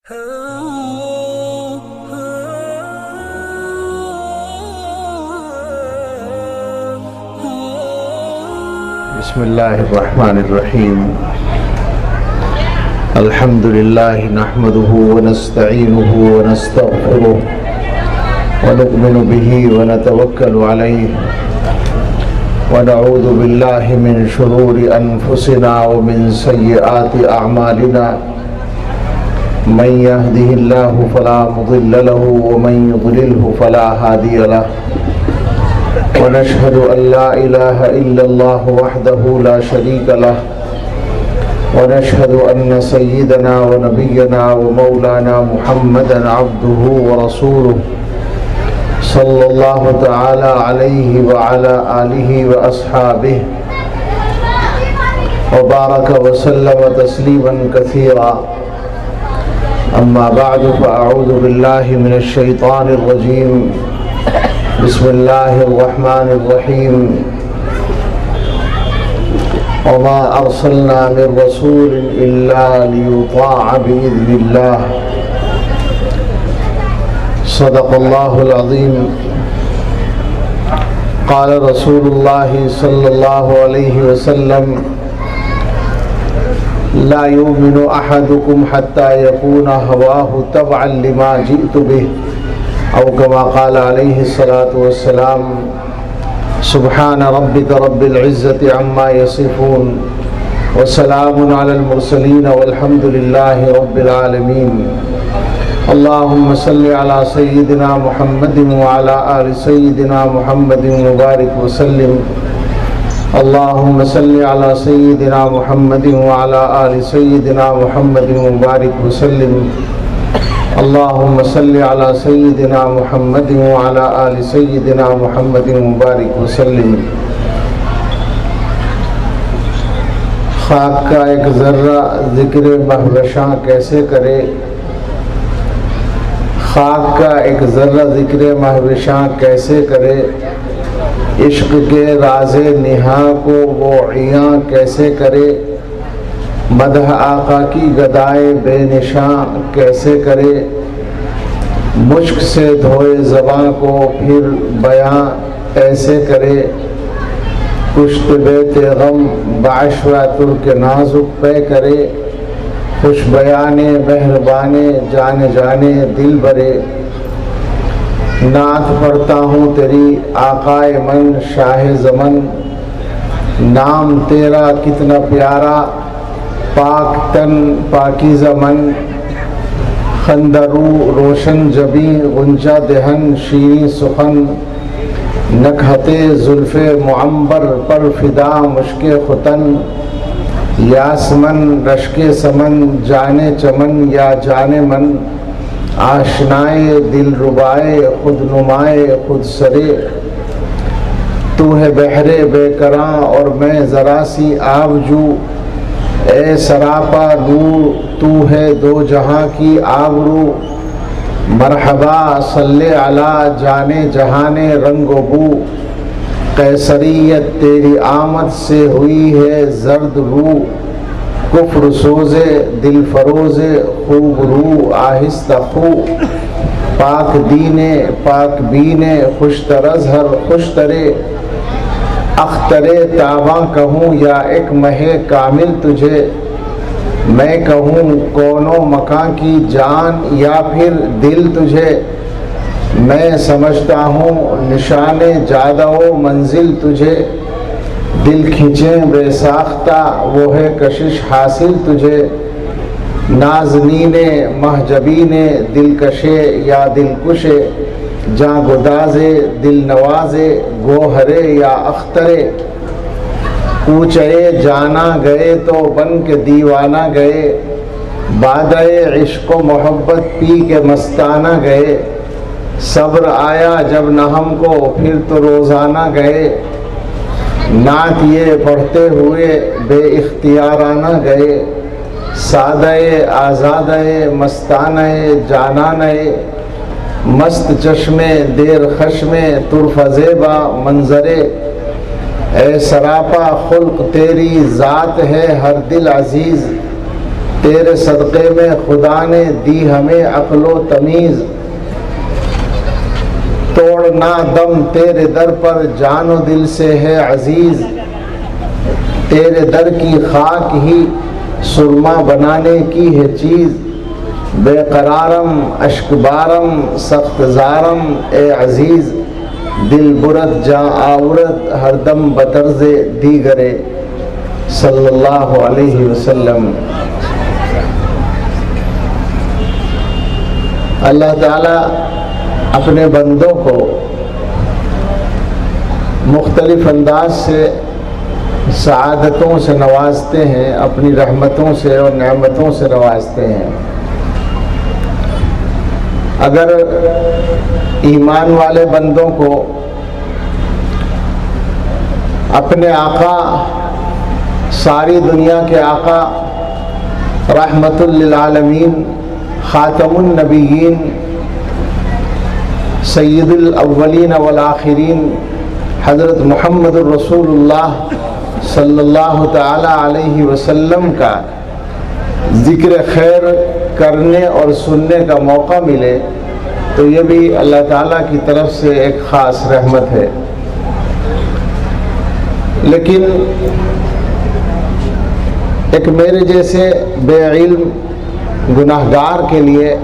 بسم الله الرحمن الرحيم. الحمد لله نحمده ونستعينه ونستغفره ونؤمن به ونتوكل عليه ونعوذ بالله من شرور أنفسنا ومن سيئات أعمالنا. من يهده الله فلا مضل له ومن يضلله فلا هادي له. ونشهد أن لا إله إلا الله وحده لا شريك له. ونشهد أن سيدنا ونبينا ومولانا محمدا عبده ورسوله صلى الله تعالى عليه وعلى آله وأصحابه وبارك وسلم تسليما كثيرا. أما بعد فأعوذ بالله من الشيطان الرجيم. بسم الله الرحمن الرحيم. وما أرسلنا من رسول إلا ليطاع بإذن الله. صدق الله العظيم. قال رسول الله صلى الله عليه وسلم: لا يؤمن أحدكم حتى يكون هواه تبعا لما جئت به، أو كما قال عليه الصلاة والسلام. سبحان ربك رب العزة عما يصفون وسلام على المرسلين والحمد لله رب العالمين. اللهم صل على سيدنا محمد وعلى آل سيدنا محمد وبارك وسلم. اللهم صل على سيدنا محمد وعلى آل سيدنا محمد وبارك وسلم. اللهم صل على سيدنا محمد وعلى آل سيدنا محمد مبارک وسلم. خاک کا ایک ذرہ ذکر مہوشاں کیسے کرے، خاک کا ایک ذرہ ذکر مہوشاں کیسے کرے، عشق کے راز نہاں کو وہ عیاں کیسے کرے، مدح آقا کی گدائے بے نشاں کیسے کرے، مشک سے دھوئے زباں کو پھر بیاں ایسے کرے، کشت بیت غم بعشوہ ترک نازک پہ کرے، خوش بیانے مہربانے جانے جانے دل برے. نعت پڑھتا ہوں تیری آقائے من شاہ زمن، نام تیرا کتنا پیارا پاک تن پاکیزہ من، خندرو روشن جبیں غنچہ دہن شیریں سخن، نکہتے زلف معمبر پر فدا مشک ختن، یاسمن رشک سمن جانے چمن یا جانے من، آشنائے دل ربائے خود نمائے خود سرے. تو ہے بحر بے کراں اور میں ذرا سی آبجو، اے سراپا نور تو ہے دو جہاں کی آبرو. مرحبا صلی علی جانے جہانے رنگ و بو، قیصریت تیری آمد سے ہوئی ہے زرد رو. کفر سوزے دل فروزے خوب رو آہستہ خو، پاک دینے پاک بینے خوش ترظہر خوش ترے. اخترے تاباں کہوں یا ایک مہ کامل تجھے، میں کہوں کونوں مکان کی جان یا پھر دل تجھے. میں سمجھتا ہوں نشان جادہ و منزل تجھے، دل کھینچیں بے ساختہ وہ ہے کشش حاصل تجھے. نازنین محجبین دل کشے یا دل کشے، جاں گدازے دل نوازے گوہرے یا اخترے. کوچے جانا گئے تو بن کے دیوانہ گئے، بادئے عشق و محبت پی کے مستانہ گئے. صبر آیا جب نہ ہم کو پھر تو روزانہ گئے، نعت یہ پڑھتے ہوئے بے اختیارانہ گئے. سادہ آزادہ مستانہ جانانہ، مست چشمے دیر خشمے طرف زیبا منظرے. اے سراپا خلق تیری ذات ہے ہر دل عزیز، تیرے صدقے میں خدا نے دی ہمیں عقل و تمیز، توڑنا دم تیرے در پر جان و دل سے ہے عزیز، تیرے در کی خاک ہی سرما بنانے کی ہے چیز، بے قرارم اشک بارم سخت زارم اے عزیز، دل برد جاں آورت ہر دم بطرز دیگرے صلی اللہ علیہ وسلم۔ اللہ تعالیٰ اپنے بندوں کو مختلف انداز سے سعادتوں سے نوازتے ہیں، اپنی رحمتوں سے اور نعمتوں سے نوازتے ہیں۔ اگر ایمان والے بندوں کو اپنے آقا، ساری دنیا کے آقا، رحمت للعالمین، خاتم النبیین، سید الاولین والآخرین، حضرت محمد الرسول اللہ صلی اللہ تعالی علیہ وسلم کا ذکر خیر کرنے اور سننے کا موقع ملے تو یہ بھی اللہ تعالیٰ کی طرف سے ایک خاص رحمت ہے۔ لیکن ایک میرے جیسے بے علم گناہگار کے لیے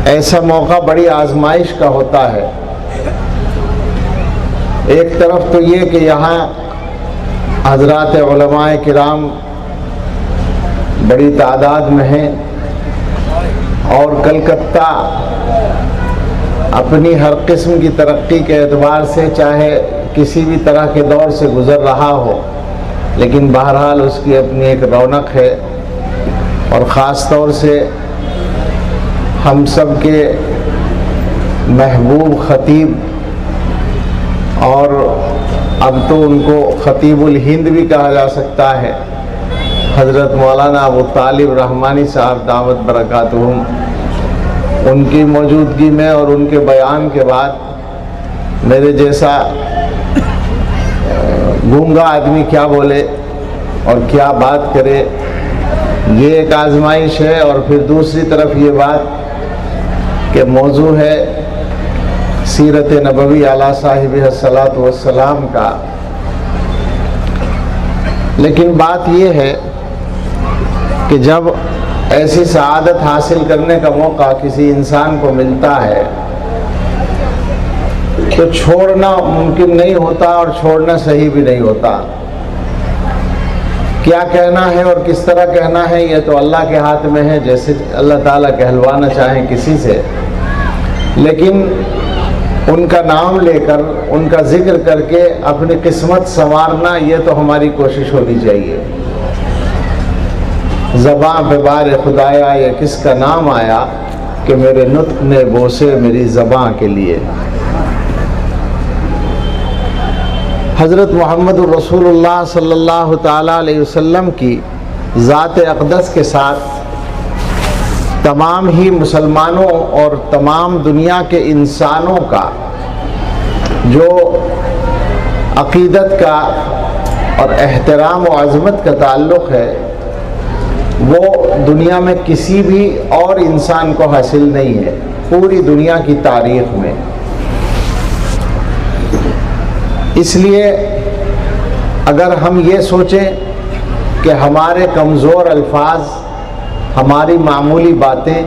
ایسا موقع بڑی آزمائش کا ہوتا ہے۔ ایک طرف تو یہ کہ یہاں حضرات علماء کرام بڑی تعداد میں ہیں اور کلکتہ اپنی ہر قسم کی ترقی کے اعتبار سے چاہے کسی بھی طرح کے دور سے گزر رہا ہو، لیکن بہرحال اس کی اپنی ایک رونق ہے، اور خاص طور سے ہم سب کے محبوب خطیب، اور اب تو ان کو خطیب الہند بھی کہا جا سکتا ہے، حضرت مولانا ابو طالب رحمانی صاحب دامت برکاتہم، ان کی موجودگی میں اور ان کے بیان کے بعد میرے جیسا گونگا آدمی کیا بولے اور کیا بات کرے، یہ ایک آزمائش ہے۔ اور پھر دوسری طرف یہ بات کہ موضوع ہے سیرت نبوی علی صاحب الصلاۃ والسلام کا، لیکن بات یہ ہے کہ جب ایسی سعادت حاصل کرنے کا موقع کسی انسان کو ملتا ہے تو چھوڑنا ممکن نہیں ہوتا اور چھوڑنا صحیح بھی نہیں ہوتا۔ کیا کہنا ہے اور کس طرح کہنا ہے یہ تو اللہ کے ہاتھ میں ہے، جیسے اللہ تعالیٰ کہلوانا چاہیں کسی سے، لیکن ان کا نام لے کر، ان کا ذکر کر کے اپنی قسمت سنوارنا یہ تو ہماری کوشش ہونی چاہیے۔ زباں پہ بار خدایا یہ کس کا نام آیا کہ میرے نطق نے بوسے میری زباں کے لیے۔ حضرت محمد الرسول اللہ صلی اللہ تعالیٰ علیہ وسلم کی ذات اقدس کے ساتھ تمام ہی مسلمانوں اور تمام دنیا کے انسانوں کا جو عقیدت کا اور احترام و عظمت کا تعلق ہے وہ دنیا میں کسی بھی اور انسان کو حاصل نہیں ہے، پوری دنیا کی تاریخ میں۔ اس لیے اگر ہم یہ سوچیں کہ ہمارے کمزور الفاظ، ہماری معمولی باتیں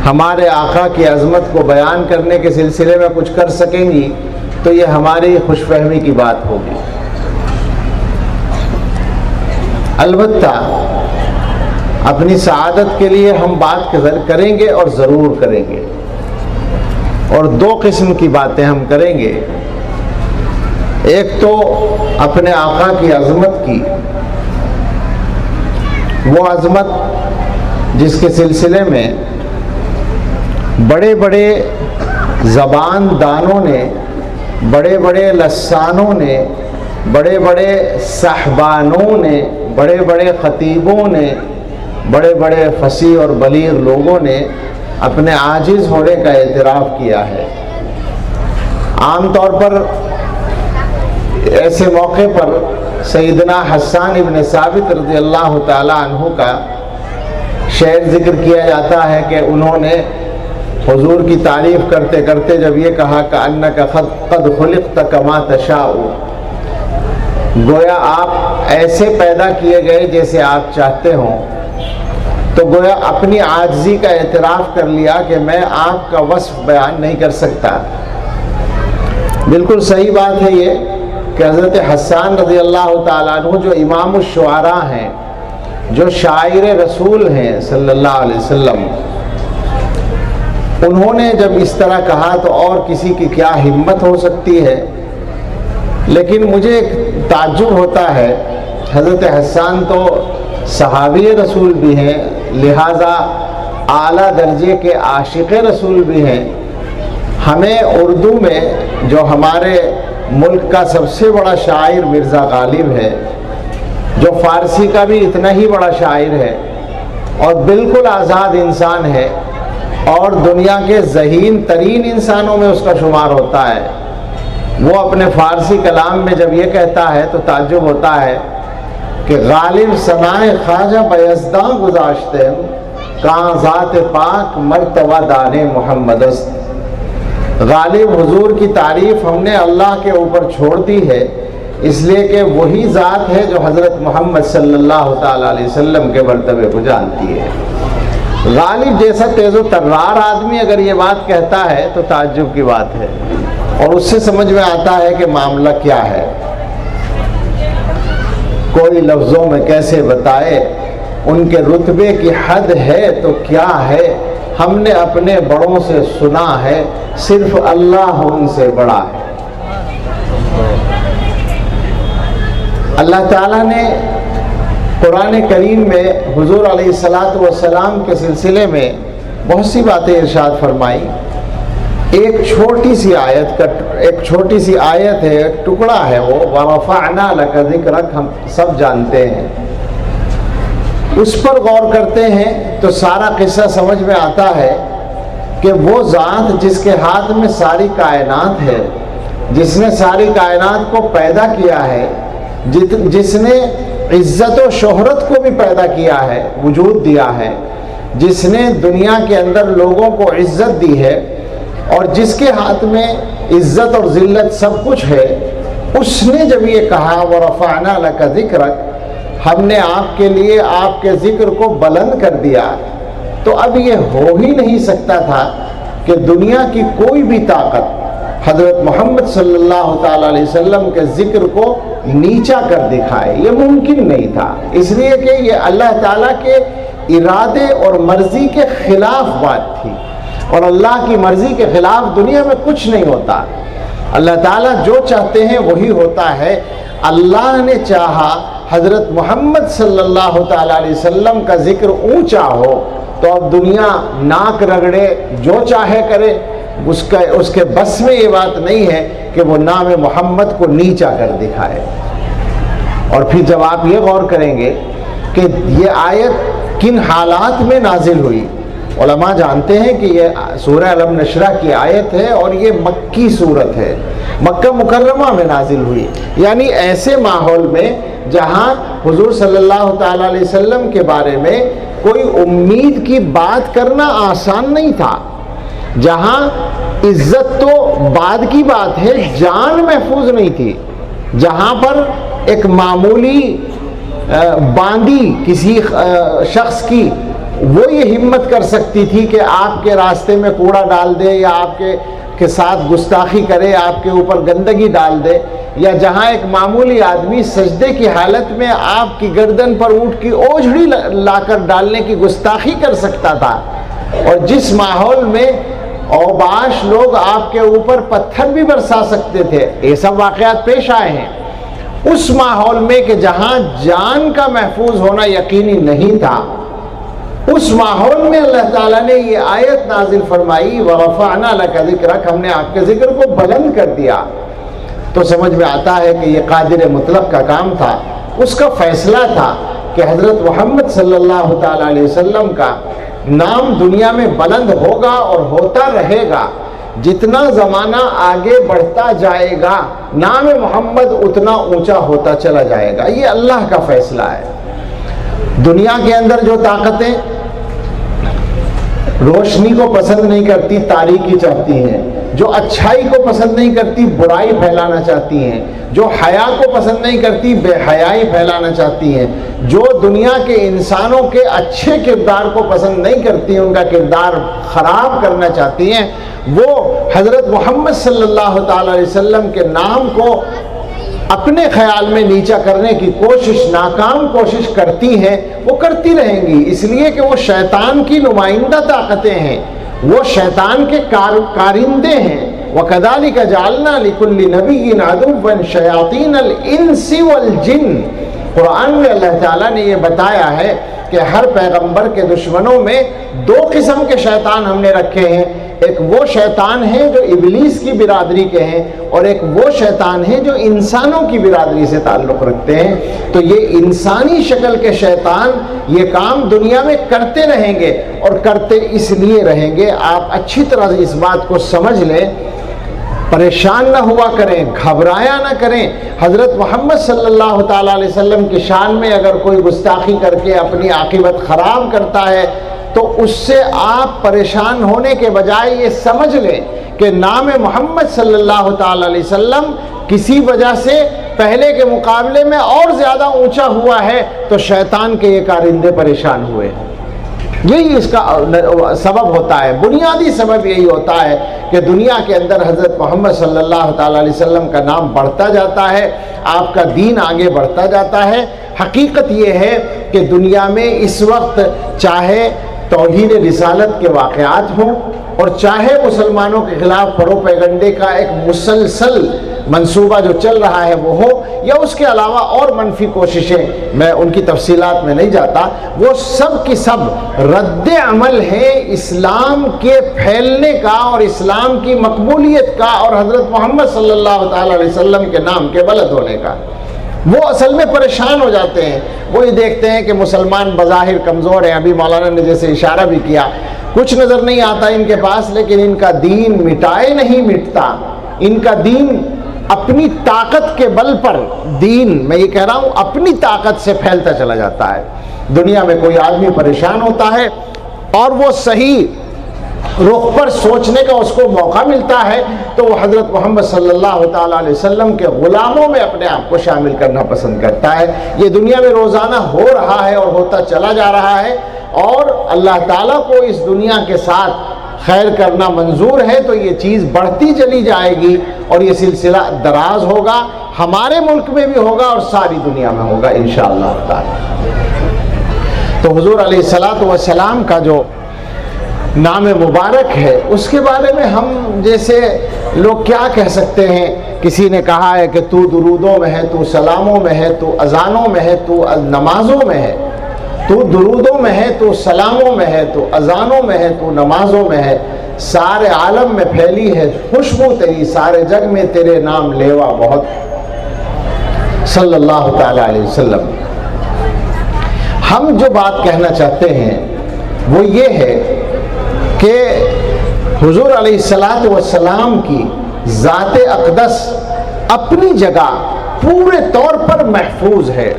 ہمارے آقا کی عظمت کو بیان کرنے کے سلسلے میں کچھ کر سکیں گی تو یہ ہماری خوش فہمی کی بات ہوگی۔ البتہ اپنی سعادت کے لیے ہم بات کریں گے اور ضرور کریں گے، اور دو قسم کی باتیں ہم کریں گے۔ ایک تو اپنے آقا کی عظمت کی، وہ عظمت جس کے سلسلے میں بڑے بڑے زبان دانوں نے، بڑے بڑے لسانوں نے، بڑے بڑے صحبانوں نے، بڑے بڑے خطیبوں نے، بڑے بڑے فصیح اور بلیغ لوگوں نے اپنے عاجز ہونے کا اعتراف کیا ہے۔ عام طور پر ایسے موقع پر سیدنا حسان ابن ثابت رضی اللہ تعالی عنہ کا شعر ذکر کیا جاتا ہے کہ انہوں نے حضور کی تعریف کرتے کرتے جب یہ کہا کہ انک قد خلقت کما تشاء، گویا آپ ایسے پیدا کیے گئے جیسے آپ چاہتے ہوں، تو گویا اپنی عاجزی کا اعتراف کر لیا کہ میں آپ کا وصف بیان نہیں کر سکتا۔ بالکل صحیح بات ہے یہ کہ حضرت حسان رضی اللہ تعالیٰ عنہ جو امام الشعراء ہیں، جو شاعر رسول ہیں صلی اللہ علیہ وسلم، انہوں نے جب اس طرح کہا تو اور کسی کی کیا ہمت ہو سکتی ہے۔ لیکن مجھے ایک تعجب ہوتا ہے، حضرت حسان تو صحابی رسول بھی ہیں، لہٰذا اعلیٰ درجے کے عاشق رسول بھی ہیں۔ ہمیں اردو میں جو ہمارے ملک کا سب سے بڑا شاعر مرزا غالب ہے، جو فارسی کا بھی اتنا ہی بڑا شاعر ہے اور بالکل آزاد انسان ہے اور دنیا کے ذہین ترین انسانوں میں اس کا شمار ہوتا ہے، وہ اپنے فارسی کلام میں جب یہ کہتا ہے تو تعجب ہوتا ہے کہ غالب ثنائے خواجہ بیزداں گذاشتے کہاں ذات پاک مرتبہ دانے محمد است۔ غالب حضور کی تعریف ہم نے اللہ کے اوپر چھوڑ دی ہے، اس لیے کہ وہی ذات ہے جو حضرت محمد صلی اللہ تعالیٰ علیہ وسلم کے مرتبے کو جانتی ہے۔ غالب جیسا تیز و ترار آدمی اگر یہ بات کہتا ہے تو تعجب کی بات ہے، اور اس سے سمجھ میں آتا ہے کہ معاملہ کیا ہے۔ کوئی لفظوں میں کیسے بتائے، ان کے رتبے کی حد ہے تو کیا ہے، ہم نے اپنے بڑوں سے سنا ہے، صرف اللہ ان سے بڑا ہے۔ اللہ تعالیٰ نے قرآن کریم میں حضور علیہ الصلاۃ والسلام کے سلسلے میں بہت سی باتیں ارشاد فرمائی۔ ایک چھوٹی سی آیت ہے، ایک ٹکڑا ہے، وہ وَرَفَعْنَا لَكَ ذِكْرَكَ، ہم سب جانتے ہیں، اس پر غور کرتے ہیں تو سارا قصہ سمجھ میں آتا ہے کہ وہ ذات جس کے ہاتھ میں ساری کائنات ہے، جس نے ساری کائنات کو پیدا کیا ہے، جس نے عزت و شہرت کو بھی پیدا کیا ہے، وجود دیا ہے، جس نے دنیا کے اندر لوگوں کو عزت دی ہے اور جس کے ہاتھ میں عزت اور ذلت سب کچھ ہے، اس نے جب یہ کہا وَرَفَعْنَا لَكَ ذِكْرَكَ، ہم نے آپ کے لیے آپ کے ذکر کو بلند کر دیا، تو اب یہ ہو ہی نہیں سکتا تھا کہ دنیا کی کوئی بھی طاقت حضرت محمد صلی اللہ تعالیٰ علیہ وسلم کے ذکر کو نیچا کر دکھائے، یہ ممکن نہیں تھا، اس لیے کہ یہ اللہ تعالیٰ کے ارادے اور مرضی کے خلاف بات تھی، اور اللہ کی مرضی کے خلاف دنیا میں کچھ نہیں ہوتا۔ اللہ تعالیٰ جو چاہتے ہیں وہی ہوتا ہے۔ اللہ نے چاہا حضرت محمد صلی اللہ تعالیٰ علیہ وسلم کا ذکر اونچا ہو تو اب دنیا ناک رگڑے جو چاہے کرے، اس کے بس میں یہ بات نہیں ہے کہ وہ نام محمد کو نیچا کر دکھائے۔ اور پھر جب آپ یہ غور کریں گے کہ یہ آیت کن حالات میں نازل ہوئی، علماء جانتے ہیں کہ یہ سورہ علم نشرہ کی آیت ہے اور یہ مکی صورت ہے، مکہ مکرمہ میں نازل ہوئی، یعنی ایسے ماحول میں جہاں حضور صلی اللہ تعالیٰ علیہ وسلم کے بارے میں کوئی امید کی بات کرنا آسان نہیں تھا، جہاں عزت تو بعد کی بات ہے، جان محفوظ نہیں تھی، جہاں پر ایک معمولی باندی کسی شخص کی وہ یہ ہمت کر سکتی تھی کہ آپ کے راستے میں کوڑا ڈال دے یا آپ کے ساتھ گستاخی کرے، آپ کے اوپر گندگی ڈال دے، یا جہاں ایک معمولی آدمی سجدے کی حالت میں آپ کی گردن پر اونٹ کی اوجھڑی لا کر ڈالنے کی گستاخی کر سکتا تھا، اور جس ماحول میں اوباش لوگ آپ کے اوپر پتھر بھی برسا سکتے تھے، یہ سب واقعات پیش آئے ہیں، اس ماحول میں کہ جہاں جان کا محفوظ ہونا یقینی نہیں تھا، اس ماحول میں اللہ تعالیٰ نے یہ آیت نازل فرمائی وَرَفَعْنَا لَكَ ذِكْرَكَ، ہم نے آپ کے ذکر کو بلند کر دیا، تو سمجھ میں آتا ہے کہ یہ قادر مطلق کا کام تھا، اس کا فیصلہ تھا کہ حضرت محمد صلی اللہ تعالیٰ علیہ وسلم کا نام دنیا میں بلند ہوگا اور ہوتا رہے گا، جتنا زمانہ آگے بڑھتا جائے گا نام محمد اتنا اونچا ہوتا چلا جائے گا، یہ اللہ کا فیصلہ ہے۔ دنیا کے اندر جو طاقتیں روشنی کو پسند نہیں کرتی، تاریکی چاہتی ہیں، جو اچھائی کو پسند نہیں کرتی، برائی پھیلانا چاہتی ہیں، جو حیا کو پسند نہیں کرتی، بے حیائی پھیلانا چاہتی ہیں، جو دنیا کے انسانوں کے اچھے کردار کو پسند نہیں کرتی، ان کا کردار خراب کرنا چاہتی ہیں، وہ حضرت محمد صلی اللہ تعالی علیہ وسلم کے نام کو اپنے خیال میں نیچا کرنے کی کوشش، ناکام کوشش کرتی ہیں، وہ کرتی رہیں گی، اس لیے کہ وہ شیطان کی نمائندہ طاقتیں ہیں، وہ شیطان کے کارندے ہیں۔ وَكَذَلِكَ جَعَلْنَا لِكُلِّ نَبِيٍّ عَدُوًّا شَيَاطِينَ الْإِنسِ وَالْجِنِّ۔ قرآن میں اللہ تعالیٰ نے یہ بتایا ہے کہ ہر پیغمبر کے دشمنوں میں دو قسم کے شیطان ہم نے رکھے ہیں، ایک وہ شیطان ہیں جو ابلیس کی برادری کے ہیں، اور ایک وہ شیطان ہیں جو انسانوں کی برادری سے تعلق رکھتے ہیں۔ تو یہ انسانی شکل کے شیطان یہ کام دنیا میں کرتے رہیں گے، اور کرتے اس لیے رہیں گے، آپ اچھی طرح سے اس بات کو سمجھ لیں، پریشان نہ ہوا کریں، گھبرایا نہ کریں۔ حضرت محمد صلی اللہ تعالیٰ علیہ وسلم کی شان میں اگر کوئی گستاخی کر کے اپنی عاقبت خراب کرتا ہے تو اس سے آپ پریشان ہونے کے بجائے یہ سمجھ لیں کہ نام محمد صلی اللہ تعالیٰ علیہ وسلم کسی وجہ سے پہلے کے مقابلے میں اور زیادہ اونچا ہوا ہے، تو شیطان کے یہ کارندے پریشان ہوئے ہیں۔ یہی اس کا سبب ہوتا ہے، بنیادی سبب یہی ہوتا ہے کہ دنیا کے اندر حضرت محمد صلی اللہ تعالیٰ علیہ وسلم کا نام بڑھتا جاتا ہے، آپ کا دین آگے بڑھتا جاتا ہے۔ حقیقت یہ ہے کہ دنیا میں اس وقت چاہے توہین رسالت کے واقعات ہوں، اور چاہے مسلمانوں کے خلاف پروپیگنڈے کا ایک مسلسل منصوبہ جو چل رہا ہے وہ ہو، یا اس کے علاوہ اور منفی کوششیں، میں ان کی تفصیلات میں نہیں جاتا، وہ سب کی سب رد عمل ہے اسلام کے پھیلنے کا اور اسلام کی مقبولیت کا اور حضرت محمد صلی اللہ تعالی علیہ وسلم کے نام کے بلند ہونے کا۔ وہ اصل میں پریشان ہو جاتے ہیں، وہ یہ دیکھتے ہیں کہ مسلمان بظاہر کمزور ہیں، ابھی مولانا نے جیسے اشارہ بھی کیا، کچھ نظر نہیں آتا ان کے پاس، لیکن ان کا دین مٹائے نہیں مٹتا، ان کا دین اپنی طاقت کے بل پر، دین میں یہ کہہ رہا ہوں اپنی طاقت سے پھیلتا چلا جاتا ہے۔ دنیا میں کوئی آدمی پریشان ہوتا ہے اور وہ صحیح رخ پر سوچنے کا اس کو موقع ملتا ہے تو وہ حضرت محمد صلی اللہ تعالیٰ علیہ وسلم کے غلاموں میں اپنے آپ کو شامل کرنا پسند کرتا ہے۔ یہ دنیا میں روزانہ ہو رہا ہے اور ہوتا چلا جا رہا ہے، اور اللہ تعالیٰ کو اس دنیا کے ساتھ خیر کرنا منظور ہے تو یہ چیز بڑھتی چلی جائے گی، اور یہ سلسلہ دراز ہوگا، ہمارے ملک میں بھی ہوگا اور ساری دنیا میں ہوگا انشاءاللہ تعالی۔ تو حضور علیہ الصلوۃ والسلام کا جو نام مبارک ہے اس کے بارے میں ہم جیسے لوگ کیا کہہ سکتے ہیں؟ کسی نے کہا ہے کہ تو درودوں میں ہے، تو سلاموں میں ہے، تو اذانوں میں ہے، تو نمازوں میں ہے، تو درودوں میں ہے، تو سلاموں میں ہے، تو اذانوں میں ہے، تو نمازوں میں ہے، سارے عالم میں پھیلی ہے خوشبو تیری، سارے جگ میں تیرے نام لیوا بہت، صلی اللہ تعالیٰ علیہ وسلم۔ ہم جو بات کہنا چاہتے ہیں وہ یہ ہے کہ حضور علیہ الصلوۃ والسلام کی ذات اقدس اپنی جگہ پورے طور پر محفوظ ہے،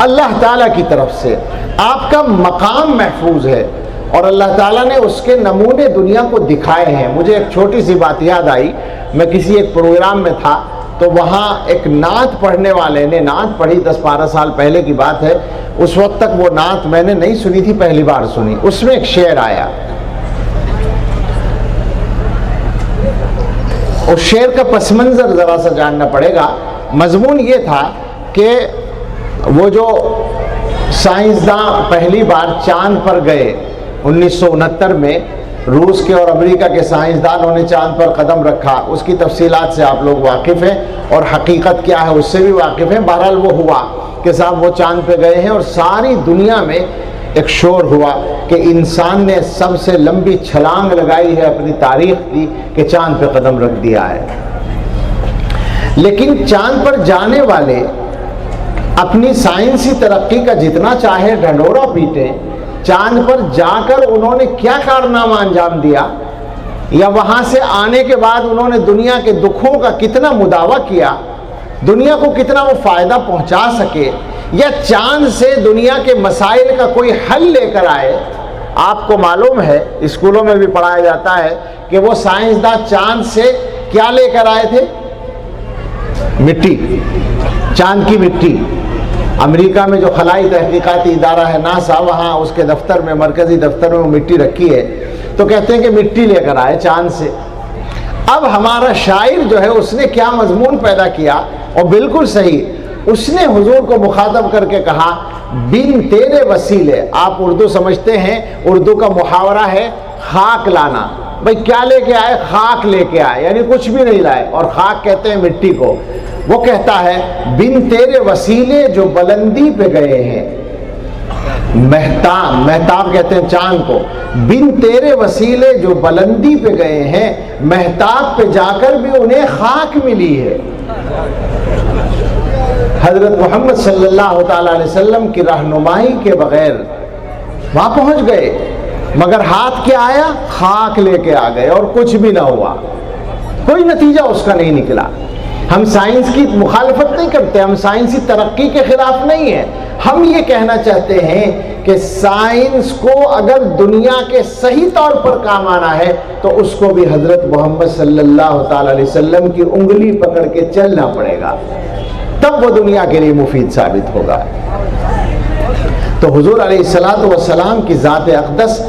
اللہ تعالیٰ کی طرف سے آپ کا مقام محفوظ ہے، اور اللہ تعالیٰ نے اس کے نمونے دنیا کو دکھائے ہیں۔ مجھے ایک چھوٹی سی بات یاد آئی، میں کسی ایک پروگرام میں تھا تو وہاں ایک نعت پڑھنے والے نے نعت پڑھی، 10-12 سال پہلے کی بات ہے، اس وقت تک وہ نعت میں نے نہیں سنی تھی، پہلی بار سنی۔ اس میں ایک شعر آیا، اور شعر کا پس منظر ذرا سا جاننا پڑے گا۔ مضمون یہ تھا کہ وہ جو سائنسداں پہلی بار چاند پر گئے 1969 میں، روس کے اور امریکہ کے سائنسدانوں نے چاند پر قدم رکھا، اس کی تفصیلات سے آپ لوگ واقف ہیں اور حقیقت کیا ہے اس سے بھی واقف ہیں۔ بہرحال وہ ہوا کہ صاحب وہ چاند پہ گئے ہیں، اور ساری دنیا میں ایک شور ہوا کہ انسان نے سب سے لمبی چھلانگ لگائی ہے اپنی تاریخ کی کہ چاند پہ قدم رکھ دیا ہے۔ لیکن چاند پر جانے والے اپنی سائنسی ترقی کا جتنا چاہے ڈھنڈورا پیٹیں، چاند پر جا کر انہوں نے کیا کارنامہ انجام دیا، یا وہاں سے آنے کے بعد انہوں نے دنیا کے دکھوں کا کتنا مداوع کیا، دنیا کو کتنا وہ فائدہ پہنچا سکے، یا چاند سے دنیا کے مسائل کا کوئی حل لے کر آئے، آپ کو معلوم ہے اسکولوں میں بھی پڑھایا جاتا ہے کہ وہ سائنسداں چاند سے کیا لے کر آئے تھے؟ مٹی، چاند کی مٹی۔ امریکہ میں جو خلائی تحقیقاتی ادارہ ہے ناسا، وہاں اس کے دفتر میں، مرکزی دفتر میں وہ مٹی رکھی ہے، تو کہتے ہیں کہ مٹی لے کر آئے چاند سے۔ اب ہمارا شاعر جو ہے اس نے کیا مضمون پیدا کیا، اور بالکل صحیح، اس نے حضور کو مخاطب کر کے کہا بن تیرے وسیلے۔ آپ اردو سمجھتے ہیں، اردو کا محاورہ ہے خاک لانا۔ بھئی کیا لے کے آئے؟ خاک لے کے آئے، یعنی کچھ بھی نہیں لائے، اور خاک کہتے ہیں مٹی کو۔ وہ کہتا ہے بن تیرے وسیلے جو بلندی پہ گئے ہیں، مہتاب، مہتاب کہتے ہیں چاند کو، بن تیرے وسیلے جو بلندی پہ گئے ہیں، مہتاب پہ جا کر بھی انہیں خاک ملی ہے۔ حضرت محمد صلی اللہ تعالی علیہ وسلم کی رہنمائی کے بغیر وہاں پہنچ گئے، مگر ہاتھ کیا آیا؟ خاک لے کے آ گئے، اور کچھ بھی نہ ہوا، کوئی نتیجہ اس کا نہیں نکلا۔ ہم سائنس کی مخالفت نہیں کرتے، ہم سائنسی ترقی کے خلاف نہیں ہیں، ہم یہ کہنا چاہتے ہیں کہ سائنس کو اگر دنیا کے صحیح طور پر کام آنا ہے تو اس کو بھی حضرت محمد صلی اللہ تعالی علیہ وسلم کی انگلی پکڑ کے چلنا پڑے گا، تب وہ دنیا کے لیے مفید ثابت ہوگا۔ تو حضور علیہ السلام کی ذات اقدس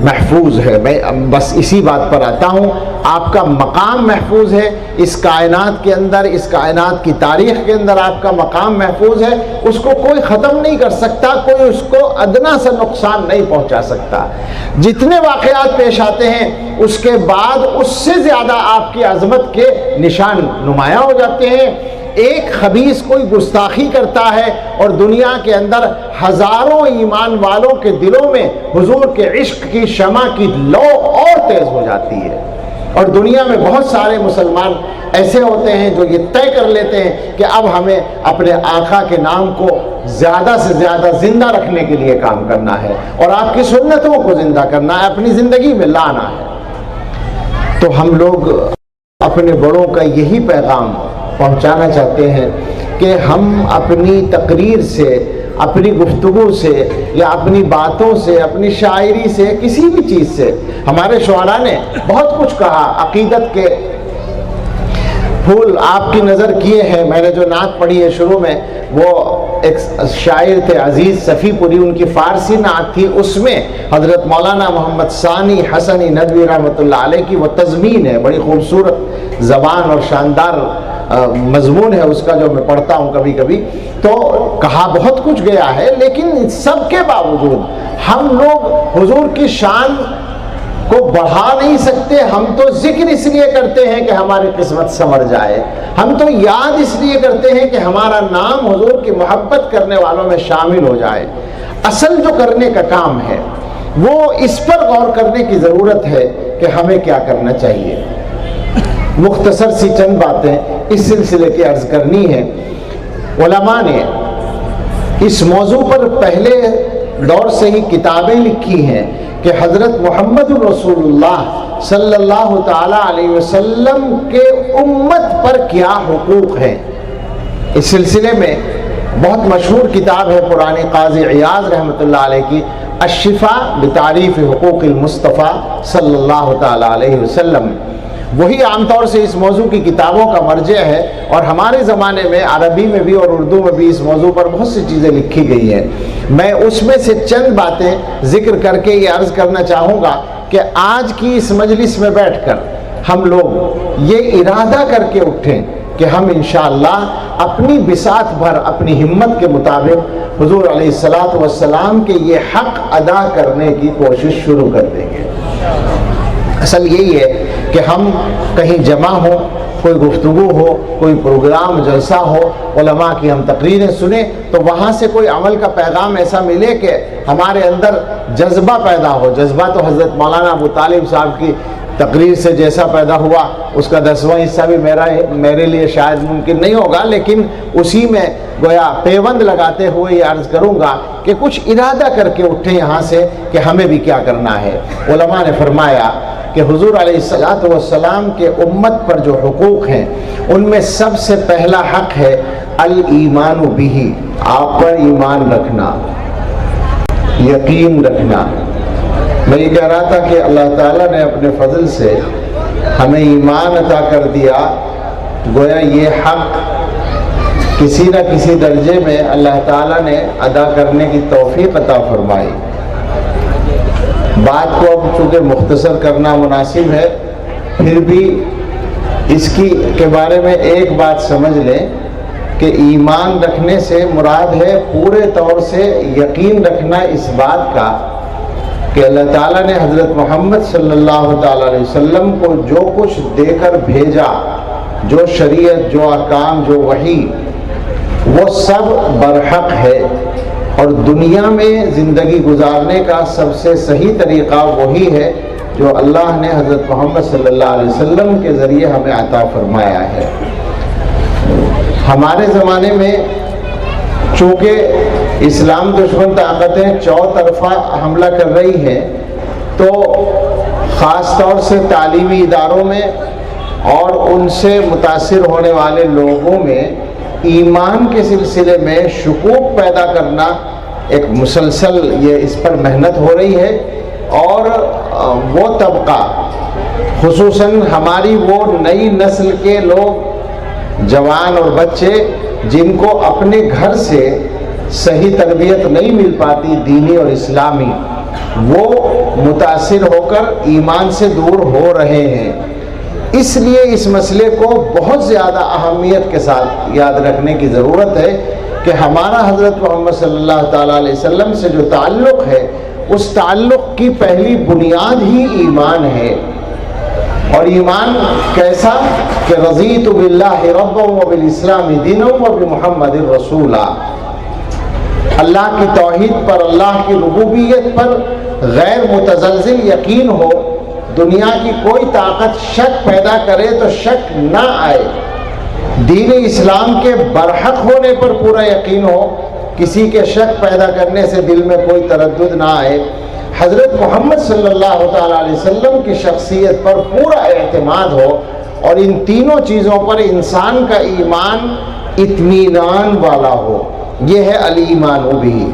محفوظ ہے۔ میں بس اسی بات پر آتا ہوں، آپ کا مقام محفوظ ہے اس کائنات کے اندر، اس کائنات کی تاریخ کے اندر آپ کا مقام محفوظ ہے، اس کو کوئی ختم نہیں کر سکتا، کوئی اس کو ادنا سا نقصان نہیں پہنچا سکتا۔ جتنے واقعات پیش آتے ہیں اس کے بعد اس سے زیادہ آپ کی عظمت کے نشان نمایاں ہو جاتے ہیں۔ ایک خبیث کوئی گستاخی کرتا ہے اور دنیا کے اندر ہزاروں ایمان والوں کے دلوں میں حضور کے عشق کی شمع کی لو اور تیز ہو جاتی ہے، اور دنیا میں بہت سارے مسلمان ایسے ہوتے ہیں جو یہ طے کر لیتے ہیں کہ اب ہمیں اپنے آقا کے نام کو زیادہ سے زیادہ زندہ رکھنے کے لیے کام کرنا ہے، اور آپ کی سنتوں کو زندہ کرنا ہے، اپنی زندگی میں لانا ہے۔ تو ہم لوگ اپنے بڑوں کا یہی پیغام پہنچانا چاہتے ہیں کہ ہم اپنی تقریر سے، اپنی گفتگو سے، یا اپنی باتوں سے، اپنی شاعری سے، کسی بھی چیز سے، ہمارے شعراء نے بہت کچھ کہا، عقیدت کے پھول آپ کی نظر کیے ہیں۔ میں نے جو نعت پڑھی ہے شروع میں، وہ ایک شاعر تھے عزیز صفی پوری، ان کی فارسی نعت تھی، اس میں حضرت مولانا محمد ثانی حسنی ندوی رحمۃ اللہ علیہ کی وہ تضمین ہے، بڑی خوبصورت زبان اور شاندار مضمون ہے اس کا، جو میں پڑھتا ہوں کبھی کبھی۔ تو کہا بہت کچھ گیا ہے، لیکن سب کے باوجود ہم لوگ حضور کی شان کو بڑھا نہیں سکتے۔ ہم تو ذکر اس لیے کرتے ہیں کہ ہماری قسمت سنور جائے، ہم تو یاد اس لیے کرتے ہیں کہ ہمارا نام حضور کی محبت کرنے والوں میں شامل ہو جائے۔ اصل جو کرنے کا کام ہے وہ اس پر غور کرنے کی ضرورت ہے کہ ہمیں کیا کرنا چاہیے۔ مختصر سی چند باتیں اس سلسلے کی عرض کرنی ہے۔ علماء نے اس موضوع پر پہلے دور سے ہی کتابیں لکھی ہیں کہ حضرت محمد رسول اللہ صلی اللہ تعالی علیہ وسلم کے امت پر کیا حقوق ہیں۔ اس سلسلے میں بہت مشہور کتاب ہے پرانی قاضی عیاض رحمۃ اللہ علیہ کی، الشفاء بتعریف حقوق المصطفیٰ صلی اللہ تعالی علیہ وسلم۔ وہی عام طور سے اس موضوع کی کتابوں کا مرجع ہے، اور ہمارے زمانے میں عربی میں بھی اور اردو میں بھی اس موضوع پر بہت سی چیزیں لکھی گئی ہیں۔ میں اس میں سے چند باتیں ذکر کر کے یہ عرض کرنا چاہوں گا کہ آج کی اس مجلس میں بیٹھ کر ہم لوگ یہ ارادہ کر کے اٹھیں کہ ہم انشاءاللہ اپنی بساط بھر اپنی ہمت کے مطابق حضور علیہ السلام کے یہ حق ادا کرنے کی کوشش شروع کر دیں گے۔ اصل یہی ہے کہ ہم کہیں جمع ہوں، کوئی گفتگو ہو، کوئی پروگرام جلسہ ہو، علماء کی ہم تقریریں سنیں، تو وہاں سے کوئی عمل کا پیغام ایسا ملے کہ ہمارے اندر جذبہ پیدا ہو۔ جذبہ تو حضرت مولانا ابو طالب صاحب کی تقریر سے جیسا پیدا ہوا اس کا 10واں حصہ بھی میرے لیے شاید ممکن نہیں ہوگا، لیکن اسی میں گویا پیوند لگاتے ہوئے یہ عرض کروں گا کہ کچھ ارادہ کر کے اٹھیں یہاں سے کہ ہمیں بھی کیا کرنا ہے۔ علماء نے فرمایا کہ حضور علیہ السلام کے امت پر جو حقوق ہیں ان میں سب سے پہلا حق ہے الایمان بہ، آپ پر ایمان رکھنا، یقین رکھنا۔ میں یہ کہہ رہا تھا کہ اللہ تعالیٰ نے اپنے فضل سے ہمیں ایمان عطا کر دیا، گویا یہ حق کسی نہ کسی درجے میں اللہ تعالیٰ نے ادا کرنے کی توفیق عطا فرمائی۔ بات کو اب چونکہ مختصر کرنا مناسب ہے، پھر بھی اس کے بارے میں ایک بات سمجھ لیں کہ ایمان رکھنے سے مراد ہے پورے طور سے یقین رکھنا اس بات کا کہ اللہ تعالیٰ نے حضرت محمد صلی اللہ تعالیٰ علیہ وسلم کو جو کچھ دے کر بھیجا، جو شریعت، جو احکام، جو وحی، وہ سب برحق ہے، اور دنیا میں زندگی گزارنے کا سب سے صحیح طریقہ وہی ہے جو اللہ نے حضرت محمد صلی اللہ علیہ وسلم کے ذریعے ہمیں عطا فرمایا ہے۔ ہمارے زمانے میں چونکہ اسلام دشمن طاقتیں چوطرفہ حملہ کر رہی ہیں، تو خاص طور سے تعلیمی اداروں میں اور ان سے متاثر ہونے والے لوگوں میں ایمان کے سلسلے میں شکوک پیدا کرنا ایک مسلسل یہ اس پر محنت ہو رہی ہے، اور وہ طبقہ خصوصاً ہماری وہ نئی نسل کے لوگ، جوان اور بچے جن کو اپنے گھر سے صحیح تربیت نہیں مل پاتی دینی اور اسلامی، وہ متاثر ہو کر ایمان سے دور ہو رہے ہیں۔ اس لیے اس مسئلے کو بہت زیادہ اہمیت کے ساتھ یاد رکھنے کی ضرورت ہے کہ ہمارا حضرت محمد صلی اللہ تعالیٰ علیہ وسلم سے جو تعلق ہے، اس تعلق کی پہلی بنیاد ہی ایمان ہے۔ اور ایمان کیسا کہ رضیت باللہ ربا وبالاسلام دینا وبمحمد رسولا، اللہ کی توحید پر، اللہ کی ربوبیت پر غیر متزلزل یقین ہو، دنیا کی کوئی طاقت شک پیدا کرے تو شک نہ آئے، دین اسلام کے برحق ہونے پر پورا یقین ہو، کسی کے شک پیدا کرنے سے دل میں کوئی تردد نہ آئے، حضرت محمد صلی اللہ تعالیٰ علیہ وسلم کی شخصیت پر پورا اعتماد ہو، اور ان تینوں چیزوں پر انسان کا ایمان اطمینان والا ہو، یہ ہے الایمان بھی۔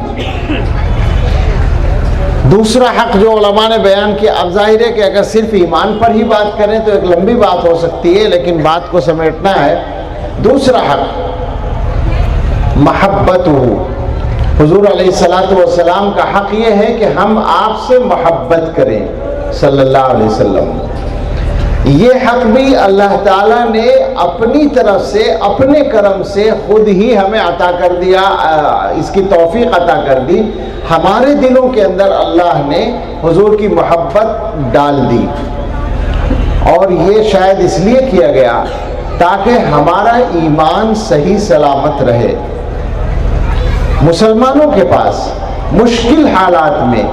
دوسرا حق جو علماء نے بیان کیا، اب ظاہر ہے کہ اگر صرف ایمان پر ہی بات کریں تو ایک لمبی بات ہو سکتی ہے، لیکن بات کو سمیٹنا ہے۔ دوسرا حق محبت ہو، حضور علیہ الصلاۃ والسلام کا حق یہ ہے کہ ہم آپ سے محبت کریں صلی اللہ علیہ وسلم۔ یہ حق بھی اللہ تعالیٰ نے اپنی طرف سے، اپنے کرم سے خود ہی ہمیں عطا کر دیا، اس کی توفیق عطا کر دی۔ ہمارے دلوں کے اندر اللہ نے حضور کی محبت ڈال دی، اور یہ شاید اس لیے کیا گیا تاکہ ہمارا ایمان صحیح سلامت رہے۔ مسلمانوں کے پاس مشکل حالات میں،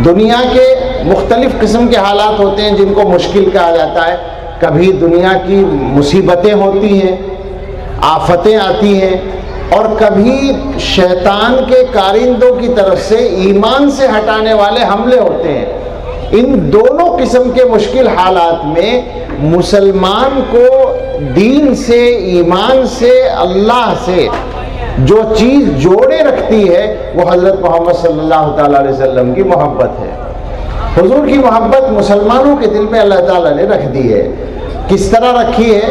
دنیا کے مختلف قسم کے حالات ہوتے ہیں جن کو مشکل کہا جاتا ہے، کبھی دنیا کی مصیبتیں ہوتی ہیں، آفتیں آتی ہیں، اور کبھی شیطان کے کارندوں کی طرف سے ایمان سے ہٹانے والے حملے ہوتے ہیں۔ ان دونوں قسم کے مشکل حالات میں مسلمان کو دین سے، ایمان سے، اللہ سے جو چیز جوڑے رکھتی ہے وہ حضرت محمد صلی اللہ تعالیٰ علیہ وسلم کی محبت ہے۔ حضور کی محبت مسلمانوں کے دل میں اللہ تعالیٰ نے رکھ دی ہے۔ کس طرح رکھی ہے؟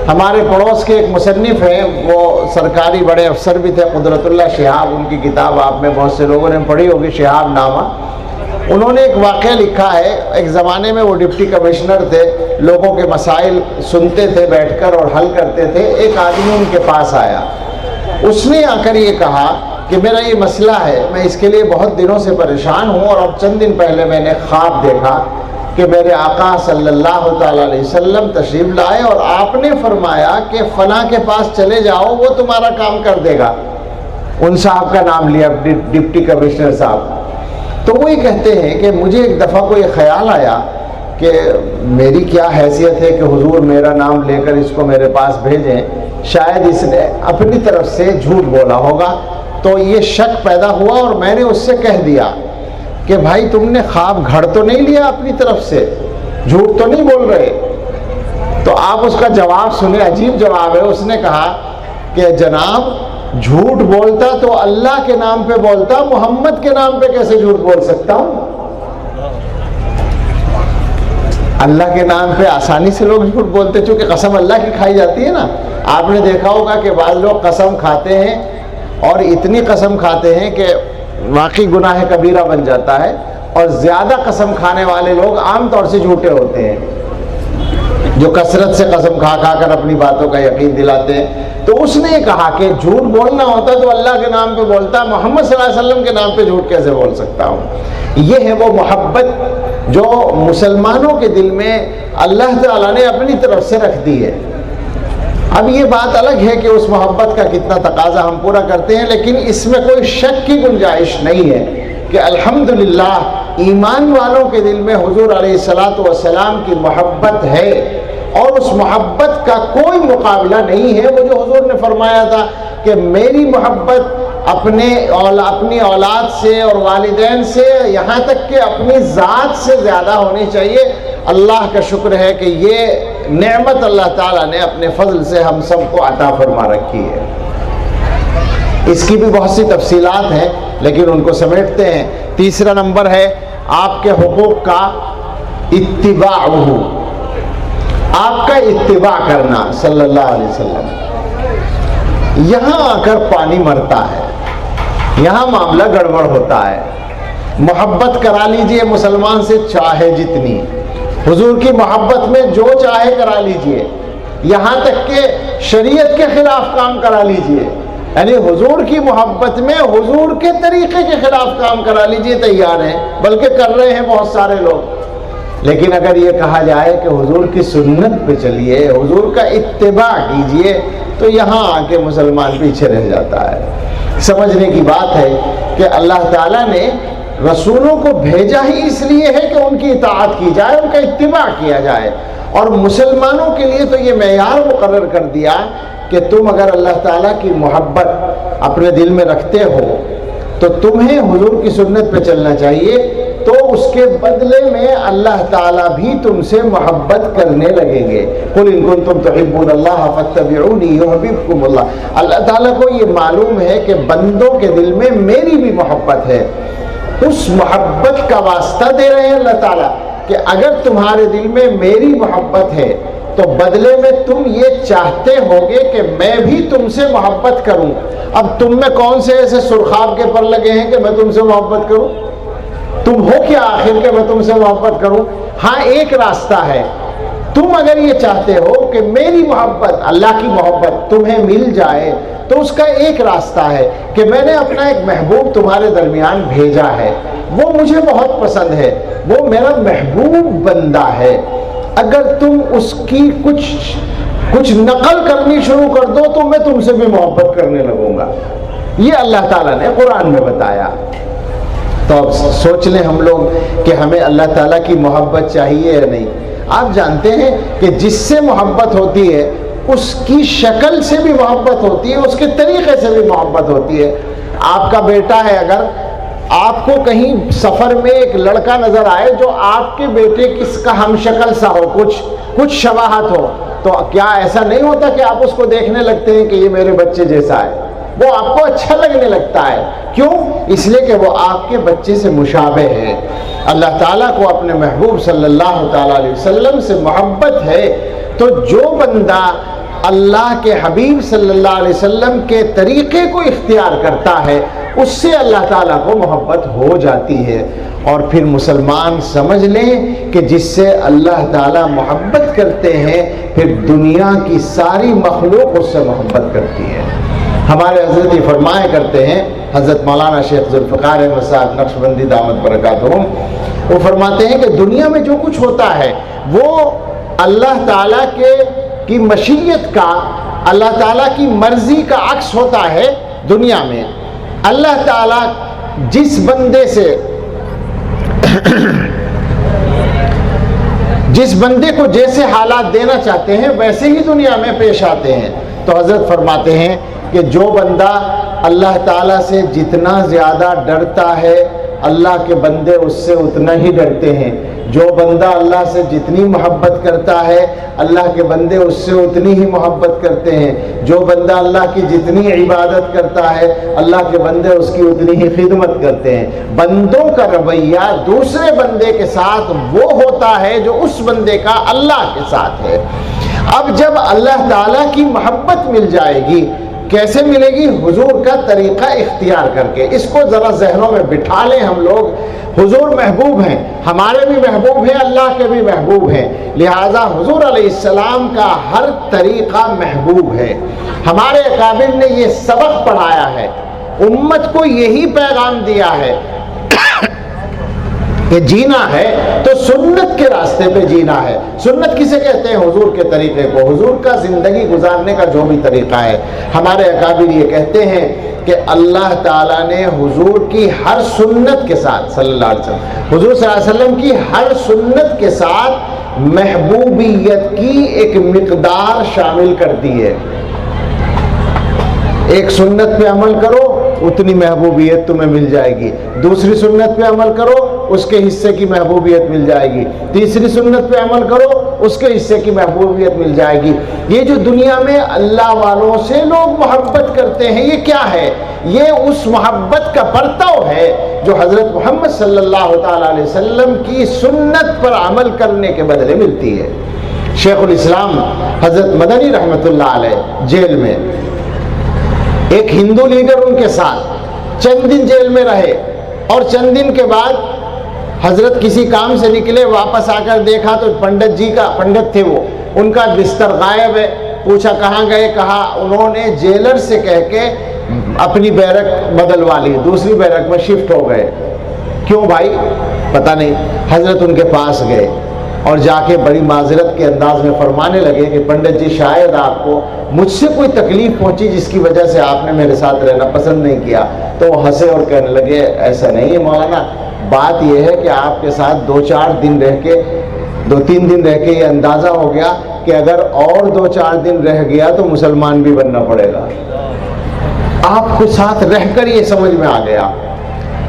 ہمارے پڑوس کے ایک مصنف ہیں، وہ سرکاری بڑے افسر بھی تھے، قدرت اللہ شہاب، ان کی کتاب آپ میں بہت سے لوگوں نے پڑھی ہوگی، شہاب نامہ۔ انہوں نے ایک واقعہ لکھا ہے، ایک زمانے میں وہ ڈپٹی کمشنر تھے، لوگوں کے مسائل سنتے تھے بیٹھ کر اور حل کرتے تھے۔ ایک آدمی ان کے پاس آیا، اس نے آ کر یہ کہا کہ میرا یہ مسئلہ ہے، میں اس کے لیے بہت دنوں سے پریشان ہوں، اور اب چند دن پہلے میں نے خواب دیکھا کہ میرے آقا صلی اللہ تعالیٰ علیہ وسلم تشریف لائے اور آپ نے فرمایا کہ فلاں کے پاس چلے جاؤ، وہ تمہارا کام کر دے گا۔ ان صاحب کا نام لیا، ڈپٹی کمشنر صاحب۔ تو وہ یہ کہتے ہیں کہ مجھے ایک دفعہ کو یہ خیال آیا کہ میری کیا حیثیت ہے کہ حضور میرا نام لے کر اس کو میرے پاس بھیجیں، شاید اس نے اپنی طرف سے جھوٹ بولا ہوگا۔ تو یہ شک پیدا ہوا، اور میں نے اس سے کہہ دیا کہ بھائی تم نے خواب گھڑ تو نہیں لیا اپنی طرف سے، جھوٹ تو نہیں بول رہے؟ تو آپ اس کا جواب سنیں، عجیب جواب ہے۔ اس نے کہا کہ جناب جھوٹ بولتا تو اللہ کے نام پہ بولتا، محمد کے نام پہ کیسے جھوٹ بول سکتا ہوں؟ اللہ کے نام پہ آسانی سے لوگ جھوٹ بولتے، چونکہ قسم اللہ کی کھائی جاتی ہے نا. آپ نے دیکھا ہوگا کہ بعض لوگ قسم کھاتے ہیں اور اتنی قسم کھاتے ہیں کہ واقعی گناہ کبیرہ بن جاتا ہے، اور زیادہ قسم کھانے والے لوگ عام طور سے جھوٹے ہوتے ہیں، جو کثرت سے قسم کھا کھا کر اپنی باتوں کا یقین دلاتے ہیں. تو اس نے کہا کہ جھوٹ بولنا ہوتا تو اللہ کے نام پہ بولتا، محمد صلی اللہ علیہ وسلم کے نام پہ جھوٹ کیسے بول سکتا ہوں. یہ ہے وہ محبت جو مسلمانوں کے دل میں اللہ تعالیٰ نے اپنی طرف سے رکھ دی ہے. اب یہ بات الگ ہے کہ اس محبت کا کتنا تقاضا ہم پورا کرتے ہیں، لیکن اس میں کوئی شک کی گنجائش نہیں ہے کہ الحمدللہ ایمان والوں کے دل میں حضور علیہ الصلاۃ والسلام کی محبت ہے، اور اس محبت کا کوئی مقابلہ نہیں ہے. وہ جو حضور نے فرمایا تھا کہ میری محبت اپنی اولاد سے اور والدین سے، یہاں تک کہ اپنی ذات سے زیادہ ہونی چاہیے. اللہ کا شکر ہے کہ یہ نعمت اللہ تعالیٰ نے اپنے فضل سے ہم سب کو عطا فرما رکھی ہے. اس کی بھی بہت سی تفصیلات ہیں لیکن ان کو سمیٹتے ہیں. تیسرا نمبر ہے آپ کے حقوق کا اتباع، آپ کا اتباع کرنا صلی اللہ علیہ وسلم. یہاں آ کر پانی مرتا ہے، یہاں معاملہ گڑبڑ ہوتا ہے. محبت کرا لیجئے مسلمان سے چاہے جتنی، حضور کی محبت میں جو چاہے کرا لیجئے، یہاں تک کہ شریعت کے خلاف کام کرا لیجئے، یعنی حضور کی محبت میں حضور کے طریقے کے خلاف کام کرا لیجئے، تیار ہیں، بلکہ کر رہے ہیں بہت سارے لوگ. لیکن اگر یہ کہا جائے کہ حضور کی سنت پہ چلیے، حضور کا اتباع کیجئے، تو یہاں آ کے مسلمان پیچھے رہ جاتا ہے. سمجھنے کی بات ہے کہ اللہ تعالیٰ نے رسولوں کو بھیجا ہی اس لیے ہے کہ ان کی اطاعت کی جائے، ان کا اتباع کیا جائے. اور مسلمانوں کے لیے تو یہ معیار مقرر کر دیا کہ تم اگر اللہ تعالیٰ کی محبت اپنے دل میں رکھتے ہو تو تمہیں حضور کی سنت پہ چلنا چاہیے، تو اس کے بدلے میں اللہ تعالیٰ بھی تم سے محبت کرنے لگیں گے. قُلْ إِن كُنتُمْ تُحِبُّونَ اللَّهَ فَاتَّبِعُونِي يُحْبِبْكُمُ اللَّهُ. اللہ تعالیٰ کو یہ معلوم ہے کہ بندوں کے دل میں میری بھی محبت ہے. اس محبت کا واسطہ دے رہے ہیں اللہ تعالیٰ کہ اگر تمہارے دل میں میری محبت ہے تو بدلے میں تم یہ چاہتے ہوگے کہ میں بھی تم سے محبت کروں. اب تم میں کون سے ایسے سرخاب کے پر لگے ہیں کہ میں تم سے محبت کروں؟ تم ہو کیا آخر کہ میں تم سے محبت کروں؟ ہاں ایک راستہ ہے، تم اگر یہ چاہتے ہو کہ میری محبت، اللہ کی محبت تمہیں مل جائے، تو اس کا ایک راستہ ہے کہ میں نے اپنا ایک محبوب تمہارے درمیان بھیجا ہے، وہ مجھے بہت پسند ہے، وہ میرا محبوب بندہ ہے. اگر تم اس کی کچھ نقل کرنی شروع کر دو تو میں تم سے بھی محبت کرنے لگوں گا. یہ اللہ تعالیٰ نے قرآن میں بتایا. تو اب سوچ لیں ہم لوگ کہ ہمیں اللہ تعالیٰ کی محبت چاہیے یا نہیں. آپ جانتے ہیں کہ جس سے محبت ہوتی ہے اس کی شکل سے بھی محبت ہوتی ہے، اس کے طریقے سے بھی محبت ہوتی ہے. آپ کا بیٹا ہے، اگر آپ کو کہیں سفر میں ایک لڑکا نظر آئے جو آپ کے بیٹے کس کا ہم شکل سا ہو، کچھ شباہت ہو، تو کیا ایسا نہیں ہوتا کہ آپ اس کو دیکھنے لگتے ہیں کہ یہ میرے بچے جیسا ہے؟ وہ آپ کو اچھا لگنے لگتا ہے. کیوں؟ اس لیے کہ وہ آپ کے بچے سے مشابہ ہے. اللہ تعالیٰ کو اپنے محبوب صلی اللہ تعالیٰ علیہ وسلم سے محبت ہے، تو جو بندہ اللہ کے حبیب صلی اللہ علیہ وسلم کے طریقے کو اختیار کرتا ہے اس سے اللہ تعالیٰ کو محبت ہو جاتی ہے. اور پھر مسلمان سمجھ لیں کہ جس سے اللہ تعالیٰ محبت کرتے ہیں پھر دنیا کی ساری مخلوق اس سے محبت کرتی ہے. ہمارے حضرت یہ فرمایا کرتے ہیں، حضرت مولانا شیخ ذوالفقار احمد صاحب نقشبندی دامت برکاتہم، وہ فرماتے ہیں کہ دنیا میں جو کچھ ہوتا ہے وہ اللہ تعالیٰ کی مشیت کا، اللہ تعالیٰ کی مرضی کا عکس ہوتا ہے. دنیا میں اللہ تعالیٰ جس بندے سے جس بندے کو جیسے حالات دینا چاہتے ہیں ویسے ہی دنیا میں پیش آتے ہیں. تو حضرت فرماتے ہیں کہ جو بندہ اللہ تعالیٰ سے جتنا زیادہ ڈرتا ہے اللہ کے بندے اس سے اتنا ہی ڈرتے ہیں. جو بندہ اللہ سے جتنی محبت کرتا ہے اللہ کے بندے اس سے اتنی ہی محبت کرتے ہیں. جو بندہ اللہ کی جتنی عبادت کرتا ہے اللہ کے بندے اس کی اتنی ہی خدمت کرتے ہیں. بندوں کا رویہ دوسرے بندے کے ساتھ وہ ہوتا ہے جو اس بندے کا اللہ کے ساتھ ہے. اب جب اللہ تعالیٰ کی محبت مل جائے گی، کیسے ملے گی؟ حضور کا طریقہ اختیار کر کے. اس کو ذرا ذہنوں میں بٹھا لیں ہم لوگ. حضور محبوب ہیں، ہمارے بھی محبوب ہیں، اللہ کے بھی محبوب ہیں، لہٰذا حضور علیہ السلام کا ہر طریقہ محبوب ہے. ہمارے اکابر نے یہ سبق پڑھایا ہے، امت کو یہی پیغام دیا ہے کہ جینا ہے تو سنت کے راستے پہ جینا ہے. سنت کسے کہتے ہیں؟ حضور کے طریقے کو، حضور کا زندگی گزارنے کا جو بھی طریقہ ہے. ہمارے اکابر یہ کہتے ہیں کہ اللہ تعالیٰ نے حضور کی ہر سنت کے ساتھ صلی اللہ علیہ وسلم، حضور صلی اللہ علیہ وسلم کی ہر سنت کے ساتھ محبوبیت کی ایک مقدار شامل کر دی ہے. ایک سنت پہ عمل کرو اتنی محبوبیت تمہیں مل جائے گی، دوسری سنت پہ عمل کرو اس کے حصے کی محبوبیت مل جائے گی، تیسری سنت پہ عمل کرو اس کے حصے کی محبوبیت مل جائے گی. یہ جو دنیا میں اللہ والوں سے لوگ محبت کرتے ہیں یہ کیا ہے؟ یہ اس محبت کا پرتو ہے جو حضرت محمد صلی اللہ تعالیٰ علیہ وسلم کی سنت پر عمل کرنے کے بدلے ملتی ہے. شیخ الاسلام حضرت مدنی رحمۃ اللہ علیہ جیل میں، ایک ہندو لیڈر ان کے ساتھ چند دن جیل میں رہے، اور چند دن کے بعد حضرت کسی کام سے نکلے، واپس آ کر دیکھا تو پنڈت جی کا، پنڈت تھے وہ، ان کا بستر غائب ہے. پوچھا کہاں گئے؟ کہا انہوں نے جیلر سے کہہ کے اپنی بیرک بدلوا لی، دوسری بیرک میں شفٹ ہو گئے. کیوں بھائی؟ پتہ نہیں. حضرت ان کے پاس گئے اور جا کے بڑی معذرت کے انداز میں فرمانے لگے کہ پنڈت جی شاید آپ کو مجھ سے کوئی تکلیف پہنچی جس کی وجہ سے آپ نے میرے ساتھ رہنا پسند نہیں کیا. تو وہ ہنسے اور کہنے لگے ایسا نہیں ہے مولانا، بات یہ ہے کہ آپ کے ساتھ 2-4 دن رہ کے، 2-3 دن رہ کے یہ اندازہ ہو گیا کہ اگر اور 2-4 دن رہ گیا تو مسلمان بھی بننا پڑے گا. آپ کے ساتھ رہ کر یہ سمجھ میں آ گیا.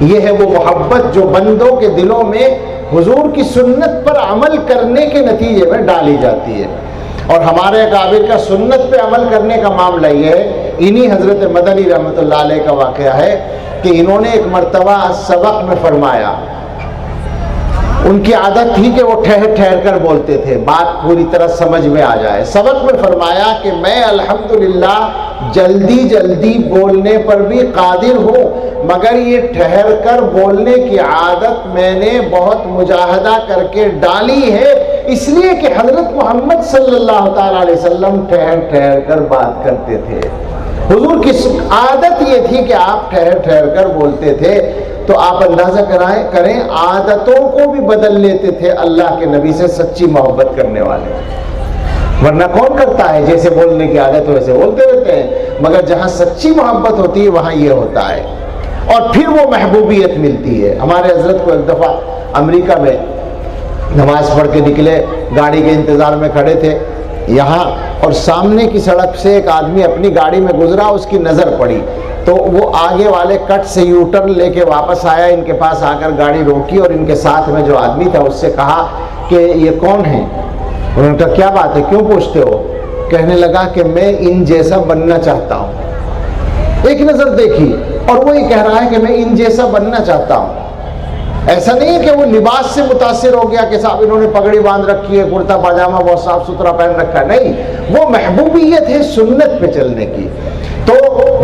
یہ ہے وہ محبت جو بندوں کے دلوں میں حضور کی سنت پر عمل کرنے کے نتیجے میں ڈالی جاتی ہے. اور ہمارے اکابر کا سنت پہ عمل کرنے کا معاملہ یہ ہے، انہی حضرت مدنی رحمۃ اللہ علیہ کا واقعہ ہے کہ انہوں نے ایک مرتبہ سبق میں فرمایا، ان کی عادت تھی کہ وہ ٹھہر ٹھہر کر بولتے تھے، بات پوری طرح سمجھ میں آ جائے. سبق میں فرمایا کہ میں الحمدللہ جلدی جلدی بولنے پر بھی قادر ہوں، مگر یہ ٹھہر کر بولنے کی عادت میں نے بہت مجاہدہ کر کے ڈالی ہے، اس لیے کہ حضرت محمد صلی اللہ تعالیٰ علیہ وسلم ٹھہر ٹھہر کر بات کرتے تھے. حضور کی عادت یہ تھی کہ آپ ٹھہر ٹھہر کر بولتے تھے. تو آپ اندازہ کریں عادتوں کو بھی بدل لیتے تھے اللہ کے نبی سے سچی محبت کرنے والے. ورنہ کون کرتا ہے جیسے بولنے کی عادت ہو ویسے بولتے رہتے ہیں، مگر جہاں سچی محبت ہوتی ہے وہاں یہ ہوتا ہے اور پھر وہ محبوبیت ملتی ہے. ہمارے حضرت کو ایک دفعہ امریکہ میں نماز پڑھ کے نکلے، گاڑی کے انتظار میں کھڑے تھے یہاں، اور سامنے کی سڑک سے ایک آدمی اپنی گاڑی میں گزرا، اس کی نظر پڑی تو وہ آگے والے کٹ سے یو ٹرن لے کے واپس آیا، ان کے پاس آ کر گاڑی روکی اور ان کے ساتھ میں جو آدمی تھا اس سے کہا کہ یہ کون ہے؟ انہوں نے کہا کیا بات ہے، کیوں پوچھتے ہو؟ کہنے لگا کہ میں ان جیسا بننا چاہتا ہوں. ایک نظر دیکھی اور وہ یہ کہہ رہا ہے کہ میں ان جیسا بننا چاہتا ہوں. ایسا نہیں ہے کہ وہ لباس سے متاثر ہو گیا کہ صاحب انہوں نے پگڑی باندھ رکھی ہے، کرتا پاجامہ بہت صاف ستھرا پہن رکھا ہے، نہیں، وہ محبوبیت ہے سنت پہ چلنے کی. تو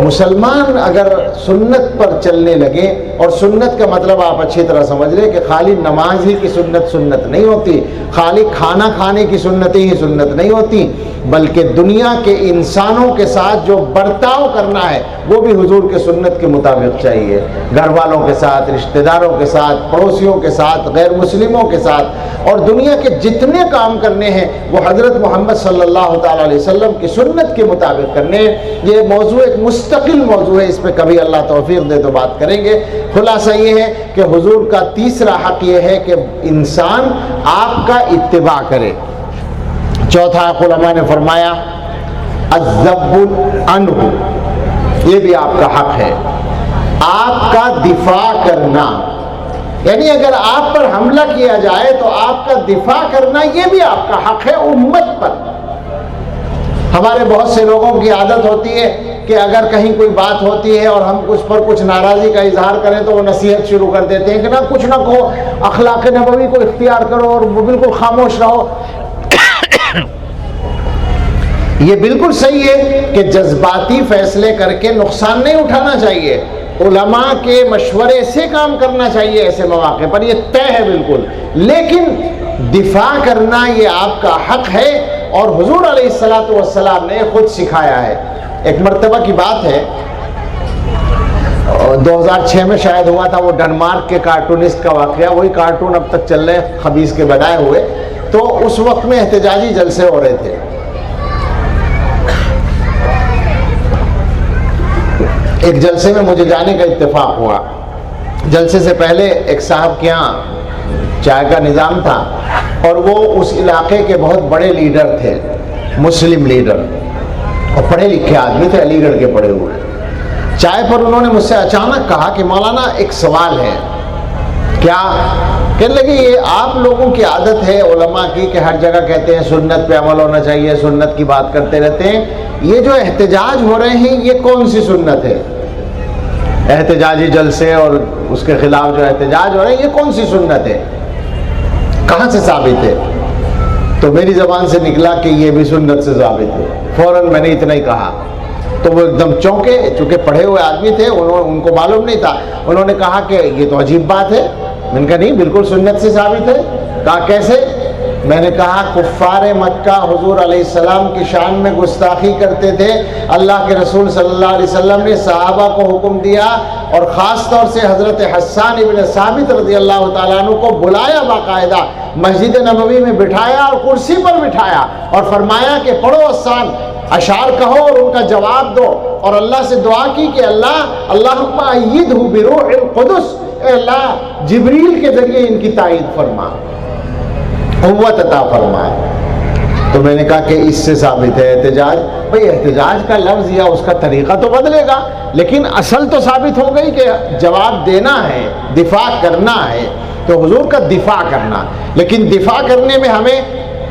مسلمان اگر سنت پر چلنے لگے، اور سنت کا مطلب آپ اچھی طرح سمجھ لیں کہ خالی نماز ہی کی سنت سنت نہیں ہوتی، خالی کھانا کھانے کی سنتیں ہی سنت نہیں ہوتی، بلکہ دنیا کے انسانوں کے ساتھ جو برتاؤ کرنا ہے وہ بھی حضور کے سنت کے مطابق چاہیے. گھر والوں کے ساتھ، رشتہ داروں کے ساتھ، پڑوسیوں کے ساتھ، غیر مسلموں کے ساتھ، اور دنیا کے جتنے کام کرنے ہیں وہ حضرت محمد صلی اللہ تعالیٰ علیہ وسلم کی سنت کے مطابق کرنے ہیں. یہ موضوع ایک مستقل موضوع ہے، اس پہ کبھی اللہ توفیق دے تو بات کریں گے. خلاصہ یہ ہے کہ حضور کا تیسرا حق یہ ہے کہ انسان آپ کا اتباع کرے. چوتھا علماء نے فرمایا الذب عنہ، یہ بھی آپ کا حق ہے، آپ کا دفاع کرنا. یعنی اگر آپ پر حملہ کیا جائے تو آپ کا دفاع کرنا یہ بھی آپ کا حق ہے امت پر۔ ہمارے بہت سے لوگوں کی عادت ہوتی ہے کہ اگر کہیں کوئی بات ہوتی ہے اور ہم اس پر کچھ ناراضی کا اظہار کریں تو وہ نصیحت شروع کر دیتے ہیں کہ نہ کچھ نہ کہو، اخلاق نبوی کو اختیار کرو اور بالکل خاموش رہو۔ یہ بالکل صحیح ہے کہ جذباتی فیصلے کر کے نقصان نہیں اٹھانا چاہیے، علماء کے مشورے سے کام کرنا چاہیے ایسے مواقع پر، یہ طے ہے بالکل، لیکن دفاع کرنا یہ آپ کا حق ہے اور حضور علیہ السلام نے خود سکھایا ہے۔ ایک مرتبہ کی بات ہے، 2006 میں شاید ہوا تھا، وہ ڈنمارک کے کارٹونسٹ کا واقعہ، وہی کارٹون اب تک چل رہے ہیں خبیث کے بنائے ہوئے۔ تو اس وقت میں احتجاجی جلسے ہو رہے تھے، ایک جلسے میں مجھے جانے کا اتفاق ہوا۔ جلسے سے پہلے ایک صاحب کے یہاں چائے کا نظام تھا اور وہ اس علاقے کے بہت بڑے لیڈر تھے، مسلم لیڈر، اور پڑھے لکھے آدمی تھے، علی گڑھ کے پڑھے ہوئے۔ چائے پر انہوں نے مجھ سے اچانک کہا کہ مولانا ایک سوال ہے۔ کیا؟ کہنے لگے یہ آپ لوگوں کی عادت ہے علماء کی کہ ہر جگہ کہتے ہیں سنت پہ عمل ہونا چاہیے، سنت کی بات کرتے رہتے ہیں، یہ جو احتجاج ہو رہے ہیں یہ کون سی سنت ہے؟ احتجاجی جلسے اور اس کے خلاف جو احتجاج ہو رہے ہیں یہ کون سی سنت ہے؟ کہاں سے ثابت ہے؟ تو میری زبان سے نکلا کہ یہ بھی سنت سے ثابت ہے۔ فوراً میں نے اتنا ہی کہا تو وہ ایک دم چونکے، چونکہ پڑھے ہوئے آدمی تھے، ان کو معلوم نہیں تھا، انہوں نے کہا کہ یہ تو عجیب بات ہے۔ میں نے کہا نہیں، بالکل سنت سے ثابت ہے۔ کہا کیسے؟ میں نے کہا کفار مکہ حضور علیہ السلام کی شان میں گستاخی کرتے تھے، اللہ کے رسول صلی اللہ علیہ وسلم نے صحابہ کو حکم دیا اور خاص طور سے حضرت حسان ابن ثابت رضی اللہ تعالیٰ عنہ کو بلایا، باقاعدہ مسجد نبوی میں بٹھایا اور کرسی پر بٹھایا اور فرمایا کہ پڑھو حسان، اشعار کہو اور ان کا جواب دو، اور اللہ سے دعا کی کہ اللہم ایدہ بروح القدس، اے اللہ جبریل کے ذریعے ان کی تائید فرما، قوت عطا فرما۔ تو میں نے کہا کہ اس سے ثابت ہے احتجاج۔ بھئی احتجاج کا لفظ یا اس کا طریقہ تو بدلے گا، لیکن اصل تو ثابت ہو گئی کہ جواب دینا ہے، دفاع کرنا ہے، تو حضور کا دفاع کرنا، لیکن دفاع کرنے میں ہمیں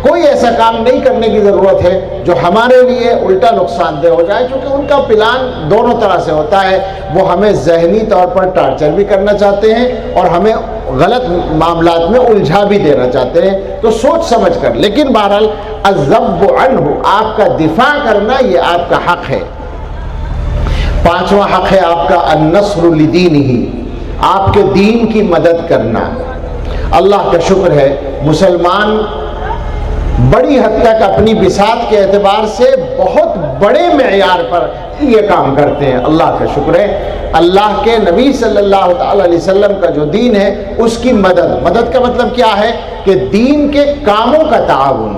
کوئی ایسا کام نہیں کرنے کی ضرورت ہے جو ہمارے لیے الٹا نقصان دہ ہو جائے، کیونکہ ان کا پلان دونوں طرح سے ہوتا ہے، وہ ہمیں ذہنی طور پر ٹارچر بھی کرنا چاہتے ہیں اور ہمیں غلط معاملات میں الجھا بھی دینا چاہتے ہیں، تو سوچ سمجھ کر۔ لیکن بہرحال الذب عنہ، آپ کا دفاع کرنا یہ آپ کا حق ہے۔ پانچواں حق ہے آپ کا النصر لدینہ، آپ کے دین کی مدد کرنا۔ اللہ کا شکر ہے مسلمان بڑی حد تک اپنی بساط کے اعتبار سے بہت بڑے معیار پر یہ کام کرتے ہیں، اللہ کا شکر ہے۔ اللہ کے نبی صلی اللہ تعالی علیہ وسلم کا جو دین ہے اس کی مدد کا مطلب کیا ہے کہ دین کے کاموں کا تعاون۔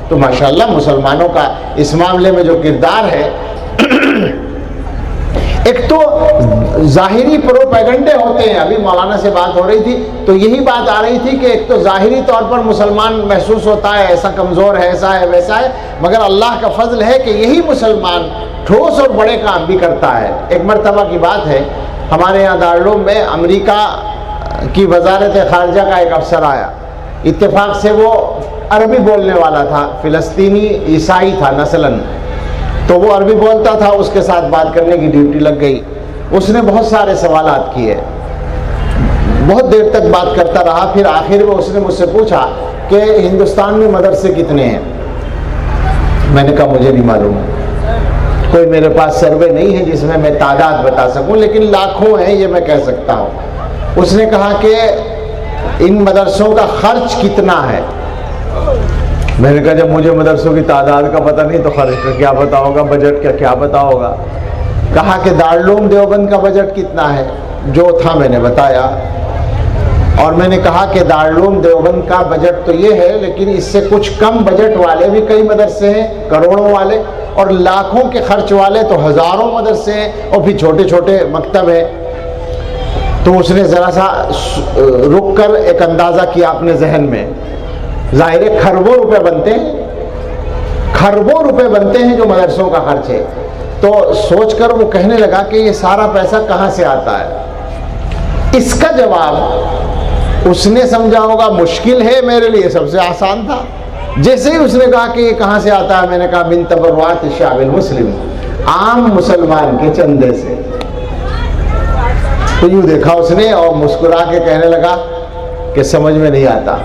تو ماشاءاللہ مسلمانوں کا اس معاملے میں جو کردار ہے، ایک تو ظاہری پروپیگنڈے ہوتے ہیں، ابھی مولانا سے بات ہو رہی تھی تو یہی بات آ رہی تھی کہ ایک تو ظاہری طور پر مسلمان محسوس ہوتا ہے ایسا کمزور ہے، ایسا ہے ویسا ہے، مگر اللہ کا فضل ہے کہ یہی مسلمان ٹھوس اور بڑے کام بھی کرتا ہے۔ ایک مرتبہ کی بات ہے، ہمارے یہاں دارالعلوم میں امریکہ کی وزارت خارجہ کا ایک افسر آیا، اتفاق سے وہ عربی بولنے والا تھا، فلسطینی عیسائی تھا نسلاً، تو وہ عربی بولتا تھا، اس کے ساتھ بات کرنے کی ڈیوٹی لگ گئی۔ اس نے بہت سارے سوالات کیے، بہت دیر تک بات کرتا رہا، پھر آخر میں اس نے مجھ سے پوچھا کہ ہندوستان میں مدرسے کتنے ہیں؟ میں نے کہا مجھے نہیں معلوم، کوئی میرے پاس سروے نہیں ہے جس میں میں تعداد بتا سکوں، لیکن لاکھوں ہیں یہ میں کہہ سکتا ہوں۔ اس نے کہا کہ ان مدرسوں کا خرچ کتنا ہے؟ میں نے کہا جب مجھے مدرسوں کی تعداد کا پتہ نہیں تو خرچ کا کیا پتہ ہوگا، بجٹ کا کیا پتہ ہوگا۔ کہا کہ دارالعلوم دیوبند کا بجٹ کتنا ہے؟ جو تھا میں نے بتایا، اور میں نے کہا کہ دارالعلوم دیوبند کا بجٹ تو یہ ہے، لیکن اس سے کچھ کم بجٹ والے بھی کئی مدرسے ہیں، کروڑوں والے، اور لاکھوں کے خرچ والے تو ہزاروں مدرسے ہیں، اور پھر چھوٹے چھوٹے مکتب ہیں۔ تو اس نے ذرا سا رک کر ایک اندازہ کیا اپنے ذہن میں، ظاہر ہے کھربوں روپے بنتے ہیں، کھربوں روپے بنتے ہیں جو مدرسوں کا خرچ ہے۔ تو سوچ کر وہ کہنے لگا کہ یہ سارا پیسہ کہاں سے آتا ہے؟ اس کا جواب اس نے سمجھا ہوگا مشکل ہے، میرے لیے سب سے آسان تھا۔ جیسے ہی اس نے کہا کہ یہ کہاں سے آتا ہے، میں نے کہا من تبرعات الشعب المسلم، عام مسلمان کے چندے سے۔ تو یوں دیکھا اس نے اور مسکرا کے کہنے لگا کہ سمجھ میں نہیں آتا۔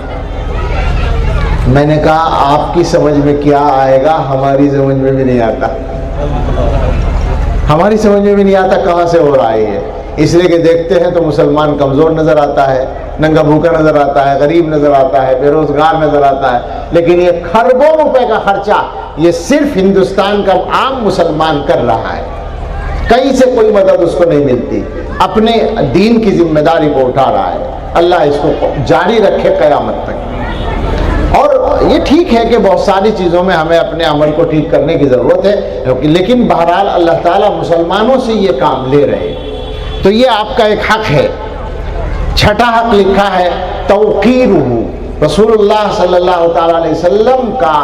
میں نے کہا آپ کی سمجھ میں کیا آئے گا، ہماری سمجھ میں بھی نہیں آتا، ہماری سمجھ میں بھی نہیں آتا کہاں سے ہو رہا ہے یہ۔ اس لیے کہ دیکھتے ہیں تو مسلمان کمزور نظر آتا ہے، ننگا بھوکا نظر آتا ہے، غریب نظر آتا ہے، بے روزگار نظر آتا ہے، لیکن یہ کھربوں روپے کا خرچہ یہ صرف ہندوستان کا عام مسلمان کر رہا ہے، کہیں سے کوئی مدد اس کو نہیں ملتی، اپنے دین کی ذمہ داری کو اٹھا رہا ہے۔ اللہ اس کو جاری رکھے قیامت تک۔ اور یہ ٹھیک ہے کہ بہت ساری چیزوں میں ہمیں اپنے عمل کو ٹھیک کرنے کی ضرورت ہے، لیکن بہرحال اللہ تعالیٰ مسلمانوں سے یہ کام لے رہے ہیں، تو یہ آپ کا ایک حق ہے۔ چھٹا حق لکھا ہے توقیرہ، رسول اللہ صلی اللہ تعالیٰ علیہ وسلم کا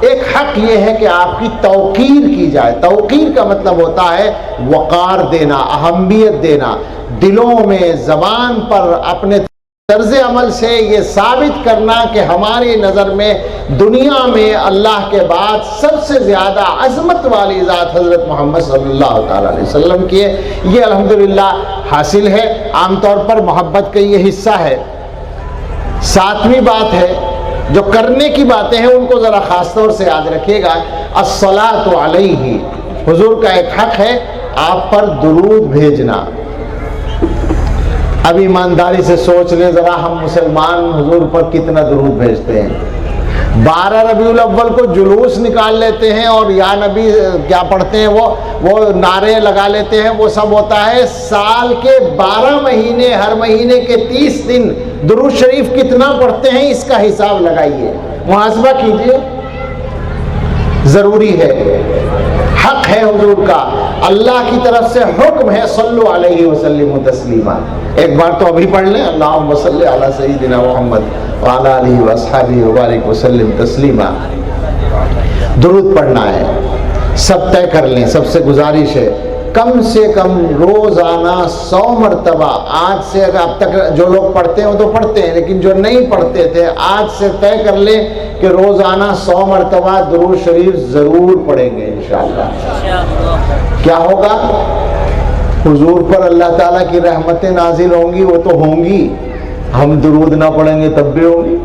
ایک حق یہ ہے کہ آپ کی توقیر کی جائے۔ توقیر کا مطلب ہوتا ہے وقار دینا، اہمیت دینا، دلوں میں، زبان پر، اپنے طرز عمل سے یہ ثابت کرنا کہ ہماری نظر میں دنیا میں اللہ کے بعد سب سے زیادہ عظمت والی ذات حضرت محمد صلی اللہ تعالیٰ علیہ وسلم کی ہے۔ یہ الحمدللہ حاصل ہے۔ عام طور پر محبت کا یہ حصہ ہے۔ ساتویں بات ہے، جو کرنے کی باتیں ہیں ان کو ذرا خاص طور سے یاد رکھیے گا، الصلاۃ علیہ، حضور کا ایک حق ہے آپ پر درود بھیجنا۔ اب ایمانداری سے سوچ لیں ذرا، ہم مسلمان حضور پر کتنا درود بھیجتے ہیں۔ 12 ربیع الاول کو جلوس نکال لیتے ہیں اور یا نبی کیا پڑھتے ہیں، وہ نعرے لگا لیتے ہیں، وہ سب ہوتا ہے۔ سال کے 12 مہینے، ہر مہینے کے 30 دن درود شریف کتنا پڑھتے ہیں، اس کا حساب لگائیے، محاسبہ کیجئے۔ ضروری ہے، حق ہے حضور کا، اللہ کی طرف سے حکم ہے صلو علیہ وسلم تسلیما۔ ایک بار تو ابھی پڑھ لیں، اللہم صلی علی سیدنا محمد وعلی آلہ واصحابہ وبارک وسلم تسلیما۔ درود پڑھنا ہے، سب طے کر لیں۔ سب سے گزارش ہے کم سے کم روزانہ 100 مرتبہ، آج سے اگر اب تک جو لوگ پڑھتے ہیں وہ تو پڑھتے ہیں، لیکن جو نہیں پڑھتے تھے آج سے طے کر لیں کہ روزانہ 100 مرتبہ درود شریف ضرور پڑھیں گے انشاءاللہ۔ کیا ہوگا؟ حضور پر اللہ تعالیٰ کی رحمتیں نازل ہوں گی، وہ تو ہوں گی، ہم درود نہ پڑھیں گے تب بھی ہوں گی۔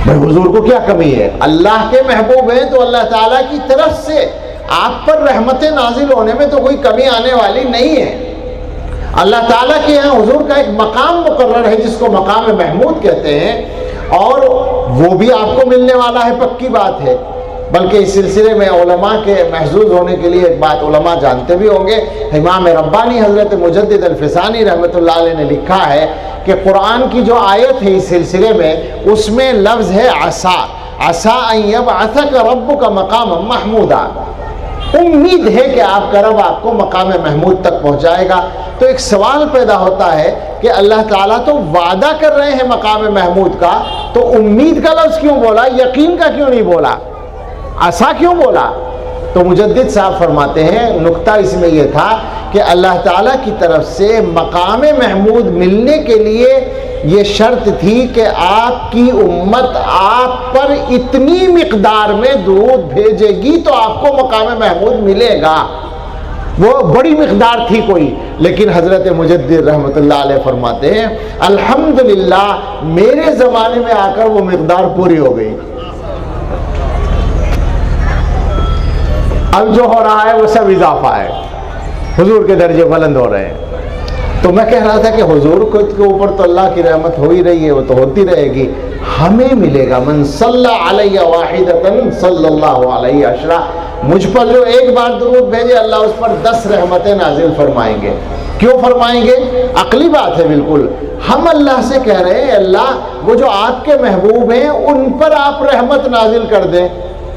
بھائی حضور کو کیا کمی ہے؟ اللہ کے محبوب ہیں تو اللہ تعالیٰ کی طرف سے آپ پر رحمتیں نازل ہونے میں تو کوئی کمی آنے والی نہیں ہے۔ اللہ تعالیٰ کے یہاں حضور کا ایک مقام مقرر ہے جس کو مقام محمود کہتے ہیں، اور وہ بھی آپ کو ملنے والا ہے، پکی بات ہے۔ بلکہ اس سلسلے میں علماء کے محظوظ ہونے کے لیے ایک بات علماء جانتے بھی ہوں گے، امام ربانی حضرت مجدد الفسانی رحمۃ اللہ علیہ نے لکھا ہے کہ قرآن کی جو آیت ہے اس سلسلے میں، اس میں لفظ ہے عسا، عسا ان یبعثک ربک مقاما محمودا، امید ہے کہ آپ کا رب آپ کو مقام محمود تک پہنچائے گا۔ تو ایک سوال پیدا ہوتا ہے کہ اللہ تعالیٰ تو وعدہ کر رہے ہیں مقام محمود کا، تو امید کا لفظ کیوں بولا، یقین کا کیوں نہیں بولا، عسا کیوں بولا؟ تو مجدد صاحب فرماتے ہیں نقطہ اس میں یہ تھا کہ اللہ تعالیٰ کی طرف سے مقام محمود ملنے کے لیے یہ شرط تھی کہ آپ کی امت آپ پر اتنی مقدار میں درود بھیجے گی تو آپ کو مقام محمود ملے گا۔ وہ بڑی مقدار تھی کوئی، لیکن حضرت مجدد رحمۃ اللہ علیہ فرماتے ہیں الحمدللہ میرے زمانے میں آ کر وہ مقدار پوری ہو گئی۔ اب جو ہو رہا ہے وہ سب اضافہ ہے، حضور کے درجے بلند ہو رہے ہیں۔ تو میں کہہ رہا تھا کہ حضور کے اوپر تو اللہ کی رحمت ہو ہی رہی ہے، وہ تو ہوتی رہے گی، ہمیں ملے گا من صلی علیہ واحدۃ صلی اللہ علیہ عشرہ، مجھ پر جو ایک بار درود بھیجے اللہ اس پر 10 رحمتیں نازل فرمائیں گے۔ کیوں فرمائیں گے؟ عقلی بات ہے بالکل، ہم اللہ سے کہہ رہے ہیں اللہ وہ جو آپ کے محبوب ہیں ان پر آپ رحمت نازل کر دیں،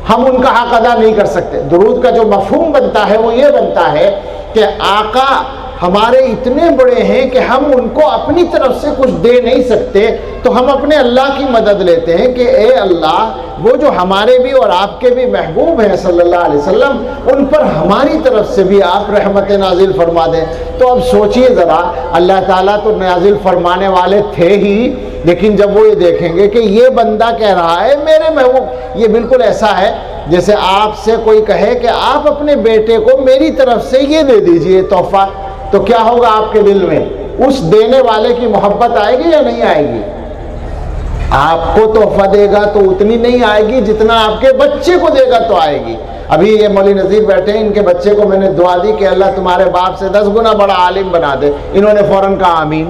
ہم ان کا حق ادا نہیں کر سکتے۔ درود کا جو مفہوم بنتا ہے وہ یہ بنتا ہے کہ آقا ہمارے اتنے بڑے ہیں کہ ہم ان کو اپنی طرف سے کچھ دے نہیں سکتے، تو ہم اپنے اللہ کی مدد لیتے ہیں کہ اے اللہ وہ جو ہمارے بھی اور آپ کے بھی محبوب ہیں صلی اللہ علیہ وسلم، ان پر ہماری طرف سے بھی آپ رحمت نازل فرما دیں۔ تو اب سوچئے ذرا، اللہ تعالیٰ تو نازل فرمانے والے تھے ہی، لیکن جب وہ یہ دیکھیں گے کہ یہ بندہ کہہ رہا ہے میرے محبوب، یہ بالکل ایسا ہے جیسے آپ سے کوئی کہے کہ آپ اپنے بیٹے کو میری طرف سے یہ دے دیجئے تحفہ، تو کیا ہوگا آپ کے دل میں؟ اس دینے والے کی محبت آئے گی یا نہیں آئے گی؟ آپ کو تحفہ دے گا تو اتنی نہیں آئے گی جتنا آپ کے بچے کو دے گا تو آئے گی۔ ابھی یہ مولوی نذیر بیٹھے ہیں، ان کے بچے کو میں نے دعا دی کہ اللہ تمہارے باپ سے 10 گنا بڑا عالم بنا دے، انہوں نے فوراً کہا آمین۔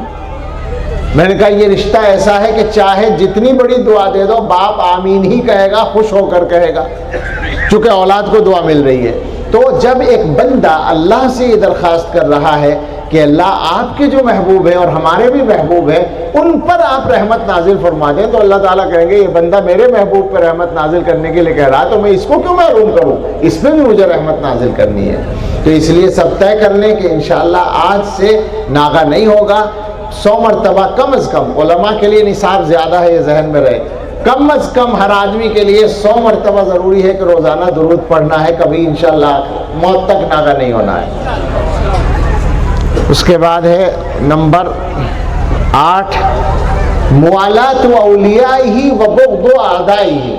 میں نے کہا یہ رشتہ ایسا ہے کہ چاہے جتنی بڑی دعا دے دو، باپ آمین ہی کہے گا، خوش ہو کر کہے گا، چونکہ اولاد کو دعا مل رہی ہے۔ تو جب ایک بندہ اللہ سے یہ درخواست کر رہا ہے کہ اللہ آپ کے جو محبوب ہیں اور ہمارے بھی محبوب ہیں ان پر آپ رحمت نازل فرما دیں، تو اللہ تعالیٰ کہیں گے یہ بندہ میرے محبوب پر رحمت نازل کرنے کے لیے کہہ رہا تو میں اس کو کیوں محروم کروں، اس پہ بھی مجھے رحمت نازل کرنی ہے۔ تو اس لیے سب طے کر لیں کہ انشاءاللہ آج سے ناغہ نہیں ہوگا، 100 مرتبہ کم از کم، علماء کے لیے نصاب زیادہ ہے، یہ ذہن میں رہے، کم از کم ہر آدمی کے لیے 100 مرتبہ ضروری ہے کہ روزانہ درود پڑھنا ہے، کبھی انشاءاللہ موت تک ناغہ نہیں ہونا ہے۔ اس کے بعد ہے نمبر 8، موالات و اولیاء و بغض اعدائہ،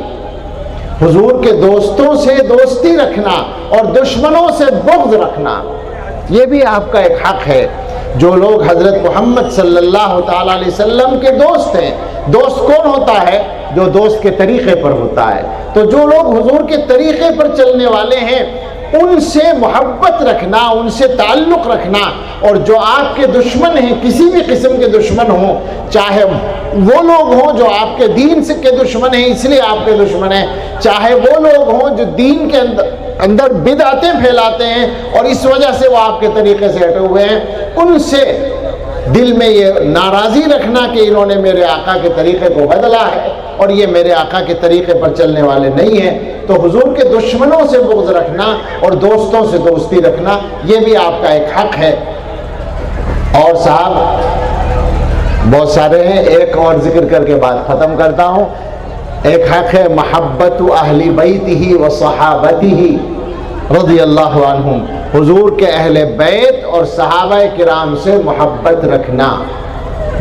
حضور کے دوستوں سے دوستی رکھنا اور دشمنوں سے بغض رکھنا، یہ بھی آپ کا ایک حق ہے۔ جو لوگ حضرت محمد صلی اللہ تعالی علیہ وسلم کے دوست ہیں، دوست کون ہوتا ہے؟ جو دوست کے طریقے پر ہوتا ہے۔ تو جو لوگ حضور کے طریقے پر چلنے والے ہیں ان سے محبت رکھنا، ان سے تعلق رکھنا، اور جو آپ کے دشمن ہیں، کسی بھی قسم کے دشمن ہوں، چاہے وہ لوگ ہوں جو آپ کے دین سے کے دشمن ہیں اس لیے آپ کے دشمن ہیں، چاہے وہ لوگ ہوں جو دین کے اندر بدعتیں پھیلاتے ہیں اور اس وجہ سے وہ آپ کے طریقے سے ہٹے ہوئے ہیں، ان سے دل میں یہ ناراضی رکھنا کہ انہوں نے میرے آقا کے طریقے کو بدلا ہے اور یہ میرے آقا کے طریقے پر چلنے والے نہیں ہیں۔ تو حضور کے دشمنوں سے بغض رکھنا اور دوستوں سے دوستی رکھنا، یہ بھی آپ کا ایک حق ہے۔ اور صاحب بہت سارے ہیں، ایک اور ذکر کر کے بات ختم کرتا ہوں۔ ایک حق ہے محبت اہل بیتہ و صحابتہ رضی اللہ عنہم، حضور کے اہل بیت اور صحابہ کرام سے محبت رکھنا،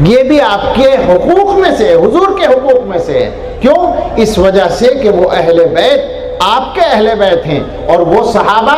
یہ بھی آپ کے حقوق میں سے ہے، حضور کے حقوق میں سے ہے۔ کیوں؟ اس وجہ سے کہ وہ اہل بیت آپ کے اہل بیت ہیں اور وہ صحابہ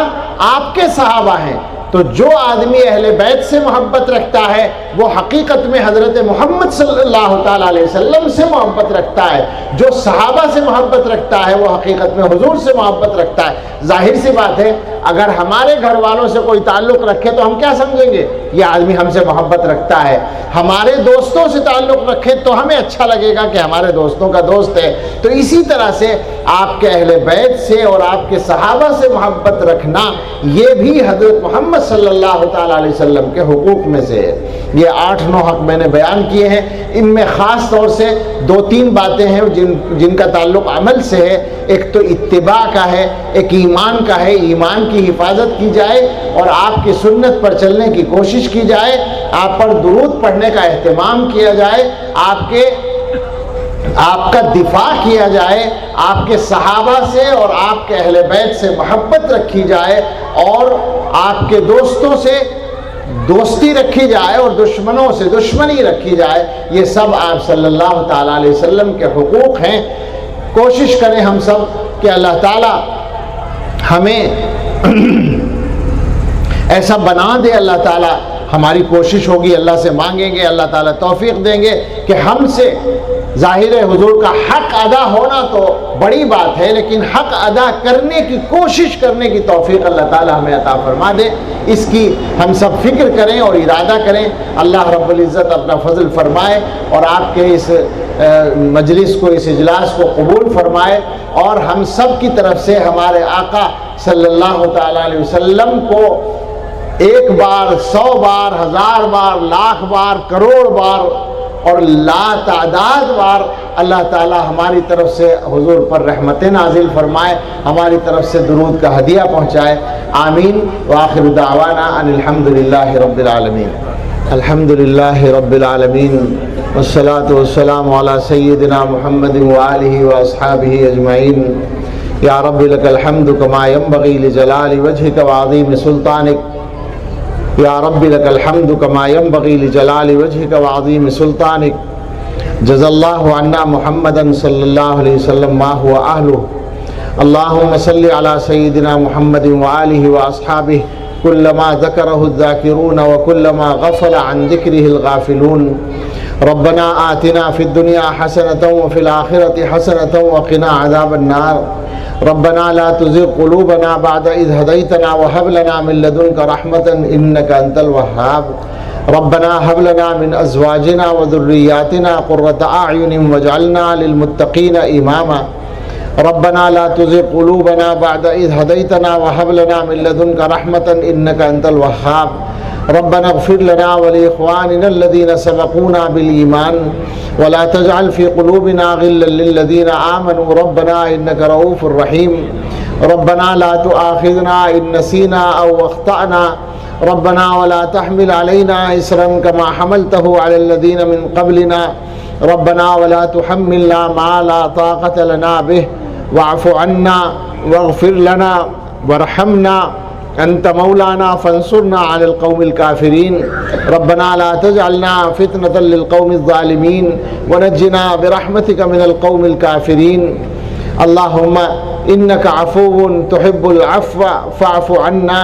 آپ کے صحابہ ہیں۔ تو جو آدمی اہل بیت سے محبت رکھتا ہے وہ حقیقت میں حضرت محمد صلی اللہ تعالیٰ علیہ وسلم سے محبت رکھتا ہے، جو صحابہ سے محبت رکھتا ہے وہ حقیقت میں حضور سے محبت رکھتا ہے۔ ظاہر سی بات ہے اگر ہمارے گھر والوں سے کوئی تعلق رکھے تو ہم کیا سمجھیں گے؟ یہ آدمی ہم سے محبت رکھتا ہے۔ ہمارے دوستوں سے تعلق رکھے تو ہمیں اچھا لگے گا کہ ہمارے دوستوں کا دوست ہے۔ تو اسی طرح سے آپ کے اہل بیت سے اور آپ کے صحابہ سے محبت رکھنا، یہ بھی حضرت محمد صلی اللہ تعالیٰ علیہ وسلم کے حقوق میں سے ہے۔ یہ 8-9 حق میں نے بیان کیے ہیں، ان میں خاص طور سے 2-3 باتیں ہیں جن کا تعلق عمل سے ہے۔ ایک تو اتباع کا ہے، ایک ایمان کا ہے، ایمان کی حفاظت کی جائے اور آپ کی سنت پر چلنے کی کوشش کی جائے، آپ پر درود پڑھنے کا اہتمام کیا جائے، آپ کا دفاع کیا جائے، آپ کے صحابہ سے اور آپ کے اہل بیت سے محبت رکھی جائے اور آپ کے دوستوں سے دوستی رکھی جائے اور دشمنوں سے دشمنی رکھی جائے۔ یہ سب آپ صلی اللہ تعالیٰ علیہ وسلم کے حقوق ہیں۔ کوشش کریں ہم سب کہ اللہ تعالیٰ ہمیں ایسا بنا دے، اللہ تعالیٰ ہماری کوشش ہوگی، اللہ سے مانگیں گے، اللہ تعالیٰ توفیق دیں گے کہ ہم سے ظاہر ہے حضور کا حق ادا ہونا تو بڑی بات ہے، لیکن حق ادا کرنے کی کوشش کرنے کی توفیق اللہ تعالیٰ ہمیں عطا فرما دے۔ اس کی ہم سب فکر کریں اور ارادہ کریں۔ اللہ رب العزت اپنا فضل فرمائے اور آپ کے اس مجلس کو، اس اجلاس کو قبول فرمائے اور ہم سب کی طرف سے ہمارے آقا صلی اللہ تعالیٰ علیہ وسلم کو 1 بار، 100 بار، 1000 بار، لاکھ بار، کروڑ بار اور لا تعداد بار اللہ تعالی ہماری طرف سے حضور پر رحمتیں نازل فرمائے، ہماری طرف سے درود کا ہدیہ پہنچائے، آمین۔ وآخر دعوانا ان الحمدللہ رب العالمین۔ الحمدللہ رب العالمین والصلاة والسلام علی سیدنا محمد وآلہ واصحابہ اجمعین۔ یا رب لک الحمد کما ینبغی لجلال وجہک وعظیم سلطانک۔ یا رب لک الحمد کما ینبغی لجلال وجہک وعظیم سلطانک۔ جزا اللہ عنا محمدا صلی اللہ علیہ وسلم ما هو اہلہ۔ اللہم صلی علی سیدنا محمد وآلہ واصحابہ کل ما ذکرہ الذاکرون وکل ما غفل عن ذکرہ الغافلون۔ ربنا آتنا فی الدنیا حسنۃ وفی الآخرۃ حسنۃ وقنا عذاب النار۔ ربنا لا تزغ قلوبنا بعد إذ هديتنا وهب لنا من لدنك رحمة إنك أنت الوهاب۔ ربنا هب لنا من أزواجنا وذرياتنا قرة أعين واجعلنا للمتقين إماما۔ ربنا لا تزغ قلوبنا بعد إذ هديتنا وهب لنا من لدنك رحمة إنك أنت الوهاب۔ ربنا اغفر لنا ولإخواننا الذين سبقونا بالإيمان ولا تجعل في قلوبنا غلا للذين آمنوا ربنا إنك رؤوف رحيم۔ ربنا لا تؤاخذنا إن نسينا أو أخطأنا ربنا ولا تحمل علينا إصرا كما حملته على الذين من قبلنا ربنا ولا تحملنا ما لا طاقة لنا به واعف عنا واغفر لنا وارحمنا أنت مولانا فانصرنا على القوم الكافرين ربنا لا تجعلنا فتنة للقوم الظالمين ونجنا برحمتك من القوم الكافرين۔ اللهم إنك عفو تحب العفو فاعف عنا۔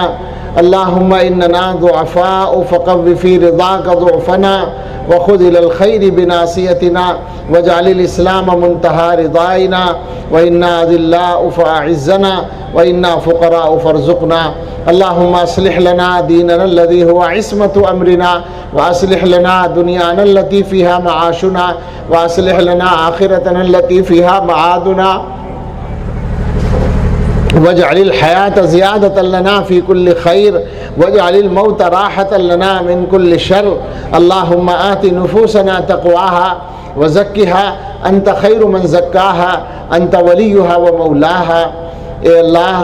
اللهم إننا ضعفاء فقو في رضاك ضعفنا وخذ إلى الخير بناصيتنا واجعل الإسلام منتهى رضائنا، وإنا أذلاء فأعزنا وإنا فقراء فارزقنا۔ اللهم أصلح لنا ديننا الذي هو عصمة أمرنا، وأصلح لنا دنيانا التي فيها معاشنا، وأصلح لنا آخرتنا التي فيها معادنا، واجعل الحياة زيادة لنا في كل خير، واجعل الموت راحة لنا من كل شر۔ اللهم آت نفوسنا تقواها وزكها أنت خير من زكاها أنت وليها ومولاها۔ اے اللہ،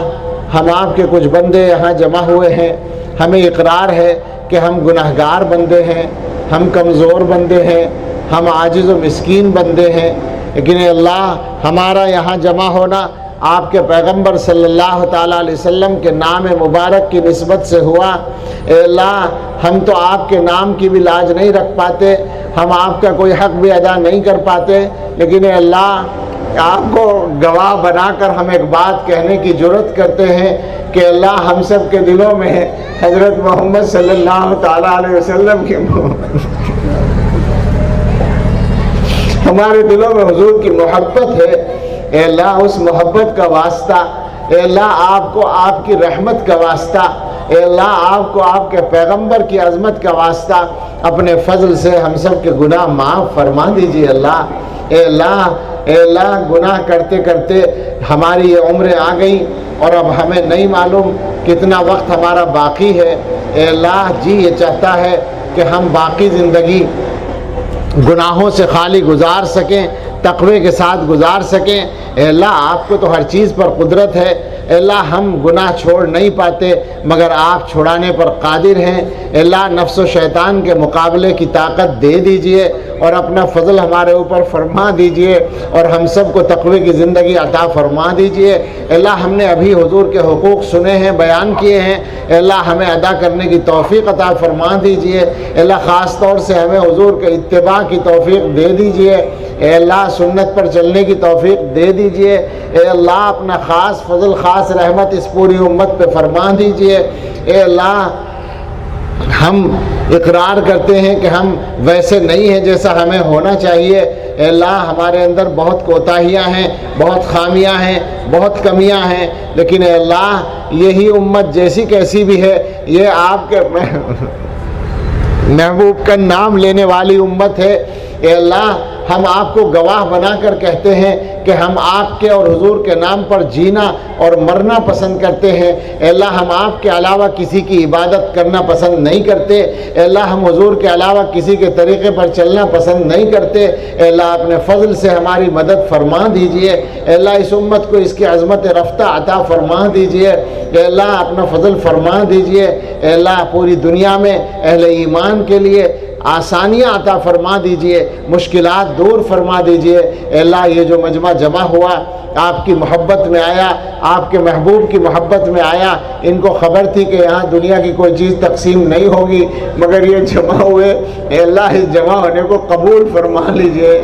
ہم آپ کے کچھ بندے یہاں جمع ہوئے ہیں، ہمیں اقرار ہے کہ ہم گناہگار بندے ہیں، ہم کمزور بندے ہیں، ہم عاجز و مسکین بندے ہیں، لیکن اے اللہ ہمارا یہاں جمع ہونا آپ کے پیغمبر صلی اللہ تعالیٰ علیہ وسلم کے نام مبارک کی نسبت سے ہوا۔ اے اللہ، ہم تو آپ کے نام کی بھی لاج نہیں رکھ پاتے، ہم آپ کا کوئی حق بھی ادا نہیں کر پاتے، لیکن اے اللہ آپ کو گواہ بنا کر ہم ایک بات کہنے کی جرات کرتے ہیں کہ اللہ ہم سب کے دلوں میں حضرت محمد صلی اللہ تعالیٰ علیہ وسلم کی ہمارے دلوں میں حضور کی محبت ہے۔ اے اللہ اس محبت کا واسطہ، اے اللہ آپ کو آپ کی رحمت کا واسطہ، اے اللہ آپ کو آپ کے پیغمبر کی عظمت کا واسطہ اپنے فضل سے ہم سب کے گناہ معاف فرما دیجیے اللہ۔ اے اللہ، اے اللہ، گناہ کرتے کرتے ہماری یہ عمریں آ گئی اور اب ہمیں نہیں معلوم کتنا وقت ہمارا باقی ہے۔ اے اللہ، جی یہ چاہتا ہے کہ ہم باقی زندگی گناہوں سے خالی گزار سکیں، تقوی کے ساتھ گزار سکیں۔ اے اللہ، آپ کو تو ہر چیز پر قدرت ہے۔ اے اللہ، ہم گناہ چھوڑ نہیں پاتے مگر آپ چھڑانے پر قادر ہیں۔ اے اللہ، نفس و شیطان کے مقابلے کی طاقت دے دیجئے اور اپنا فضل ہمارے اوپر فرما دیجئے اور ہم سب کو تقوی کی زندگی عطا فرما دیجئے۔ اے اللہ، ہم نے ابھی حضور کے حقوق سنے ہیں، بیان کیے ہیں، اے اللہ ہمیں ادا کرنے کی توفیق عطا فرما دیجئے۔ اے اللہ، خاص طور سے ہمیں حضور کے اتباع کی توفیق دے دیجئے۔ اے اللہ، سنت پر چلنے کی توفیق دے دیجئے۔ اے اللہ، اپنا خاص فضل، خاص رحمت اس پوری امت پہ فرما دیجئے۔ اے اللہ، ہم اقرار کرتے ہیں کہ ہم ویسے نہیں ہیں جیسا ہمیں ہونا چاہیے۔ اے اللہ، ہمارے اندر بہت کوتاہیاں ہیں، بہت خامیاں ہیں، بہت کمیاں ہیں، لیکن اے اللہ یہی امت جیسی کیسی بھی ہے، یہ آپ کے محبوب کا نام لینے والی امت ہے۔ اے اللہ، ہم آپ کو گواہ بنا کر کہتے ہیں کہ ہم آپ کے اور حضور کے نام پر جینا اور مرنا پسند کرتے ہیں۔ اے اللہ ہم آپ کے علاوہ کسی کی عبادت کرنا پسند نہیں کرتے۔ اے اللہ ہم حضور کے علاوہ کسی کے طریقے پر چلنا پسند نہیں کرتے۔ اے اللہ اپنے فضل سے ہماری مدد فرما دیجئے۔ اے اللہ اس امت کو اس کی عظمت رفتہ عطا فرما دیجئے۔ اے اللہ اپنا فضل فرما دیجئے۔ اے اللہ پوری دنیا میں اہل ایمان کے لیے آسانیاں عطا فرما دیجئے، مشکلات دور فرما دیجئے۔ اے اللہ یہ جو مجمع جمع ہوا آپ کی محبت میں آیا، آپ کے محبوب کی محبت میں آیا، ان کو خبر تھی کہ یہاں دنیا کی کوئی چیز تقسیم نہیں ہوگی، مگر یہ جمع ہوئے۔ اے اللہ اس جمع ہونے کو قبول فرما لیجئے،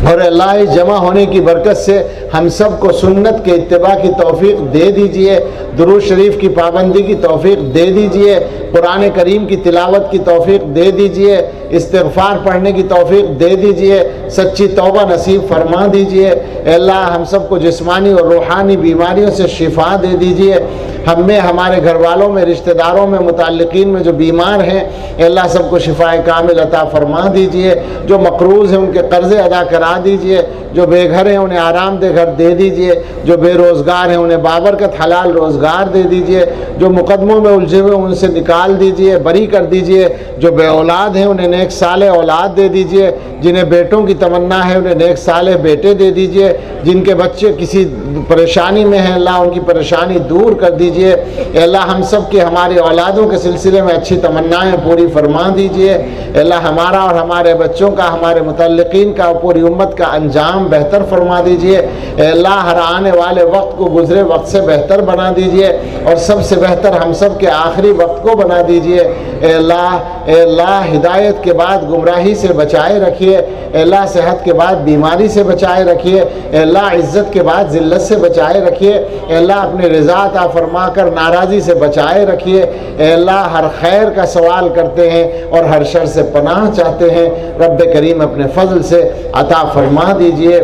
اور اللہ اس جمع ہونے کی برکت سے ہم سب کو سنت کے اتباع کی توفیق دے دیجئے، درود شریف کی پابندی کی توفیق دے دیجئے، قرآن کریم کی تلاوت کی توفیق دے دیجئے، استغفار پڑھنے کی توفیق دے دیجئے، سچی توبہ نصیب فرما دیجئے۔ اے اللہ ہم سب کو جسمانی اور روحانی بیماریوں سے شفا دے دیجئے، ہم میں، ہمارے گھر والوں میں، رشتہ داروں میں، متعلقین میں جو بیمار ہیں اے اللہ سب کو شفاء کامل عطا فرما دیجئے، جو مقروض ہیں ان کے قرضے ادا کرا دیجئے، جو بے گھر ہیں انہیں آرام دہ گھر دے دیجئے، جو بے روزگار ہیں انہیں بابرکت حلال روزگار دے دیجئے، جو مقدموں میں الجھے ہوئے ان سے نکال دیجئے، بری کر دیجئے، جو بے اولاد ہیں انہیں نیک صالح اولاد دے دیجئے، جنہیں بیٹوں کی تمنا ہے انہیں نیک صالح بیٹے دے دیجئے، جن کے بچے کسی پریشانی میں ہیں اللہ ان کی پریشانی دور کر دیجئے۔ اے اللہ ہم سب کے ہماری اولادوں کے سلسلے میں اچھی تمنائیں پوری فرما دیجئے۔ اے اللہ ہمارا اور ہمارے بچوں کا، ہمارے متعلقین کا، پوری امت کا انجام بہتر فرما دیجئے۔ اے اللہ ہر آنے والے وقت کو گزرے وقت سے بہتر بنا دیجئے، اور سب سے بہتر ہم سب کے آخری وقت کو بنا دیجئے۔ اے اللہ ہدایت کے بعد گمراہی سے بچائے رکھیے، اے اللہ صحت کے بعد بیماری سے بچائے رکھیے، اے اللہ عزت کے بعد ذلت سے بچائے رکھیے، اے اللہ اپنی رضا عطا فرما کر ناراضی سے بچائے رکھیے۔ اے اللہ ہر خیر کا سوال کرتے ہیں اور ہر شر سے پناہ چاہتے ہیں، رب کریم اپنے فضل سے عطا فرما دیجئے۔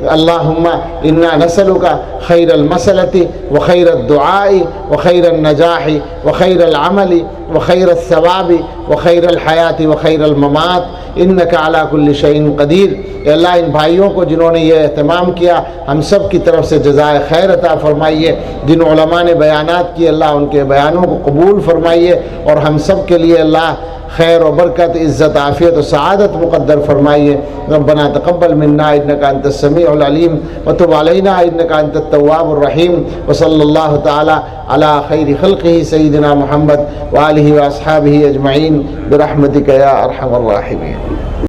اللہم انا نسألک خیر المسألۃ وخیر الدعاء وخیر النجاح وخیر العمل وخیر الثواب وخیر الحیات وخیر الممات انک علی کل شیء قدیر۔ اے اللہ ان بھائیوں کو جنہوں نے یہ اہتمام کیا ہم سب کی طرف سے جزائے خیر عطا فرمائیے، جن علماء نے بیانات کیے اللہ ان کے بیانوں کو قبول فرمائیے، اور ہم سب کے لیے اللہ خیر و برکت، عزت، عافیت و سعادت مقدر فرمائیے۔ ربنا تقبل منا انک انت السمیع العلیم وتب علینا انک انت التواب الرحیم، وصلی اللہ تعالی علی خیر خلقہ سیدنا محمد وآلہ واصحابہ اجمعین برحمتک یا ارحم الراحمین۔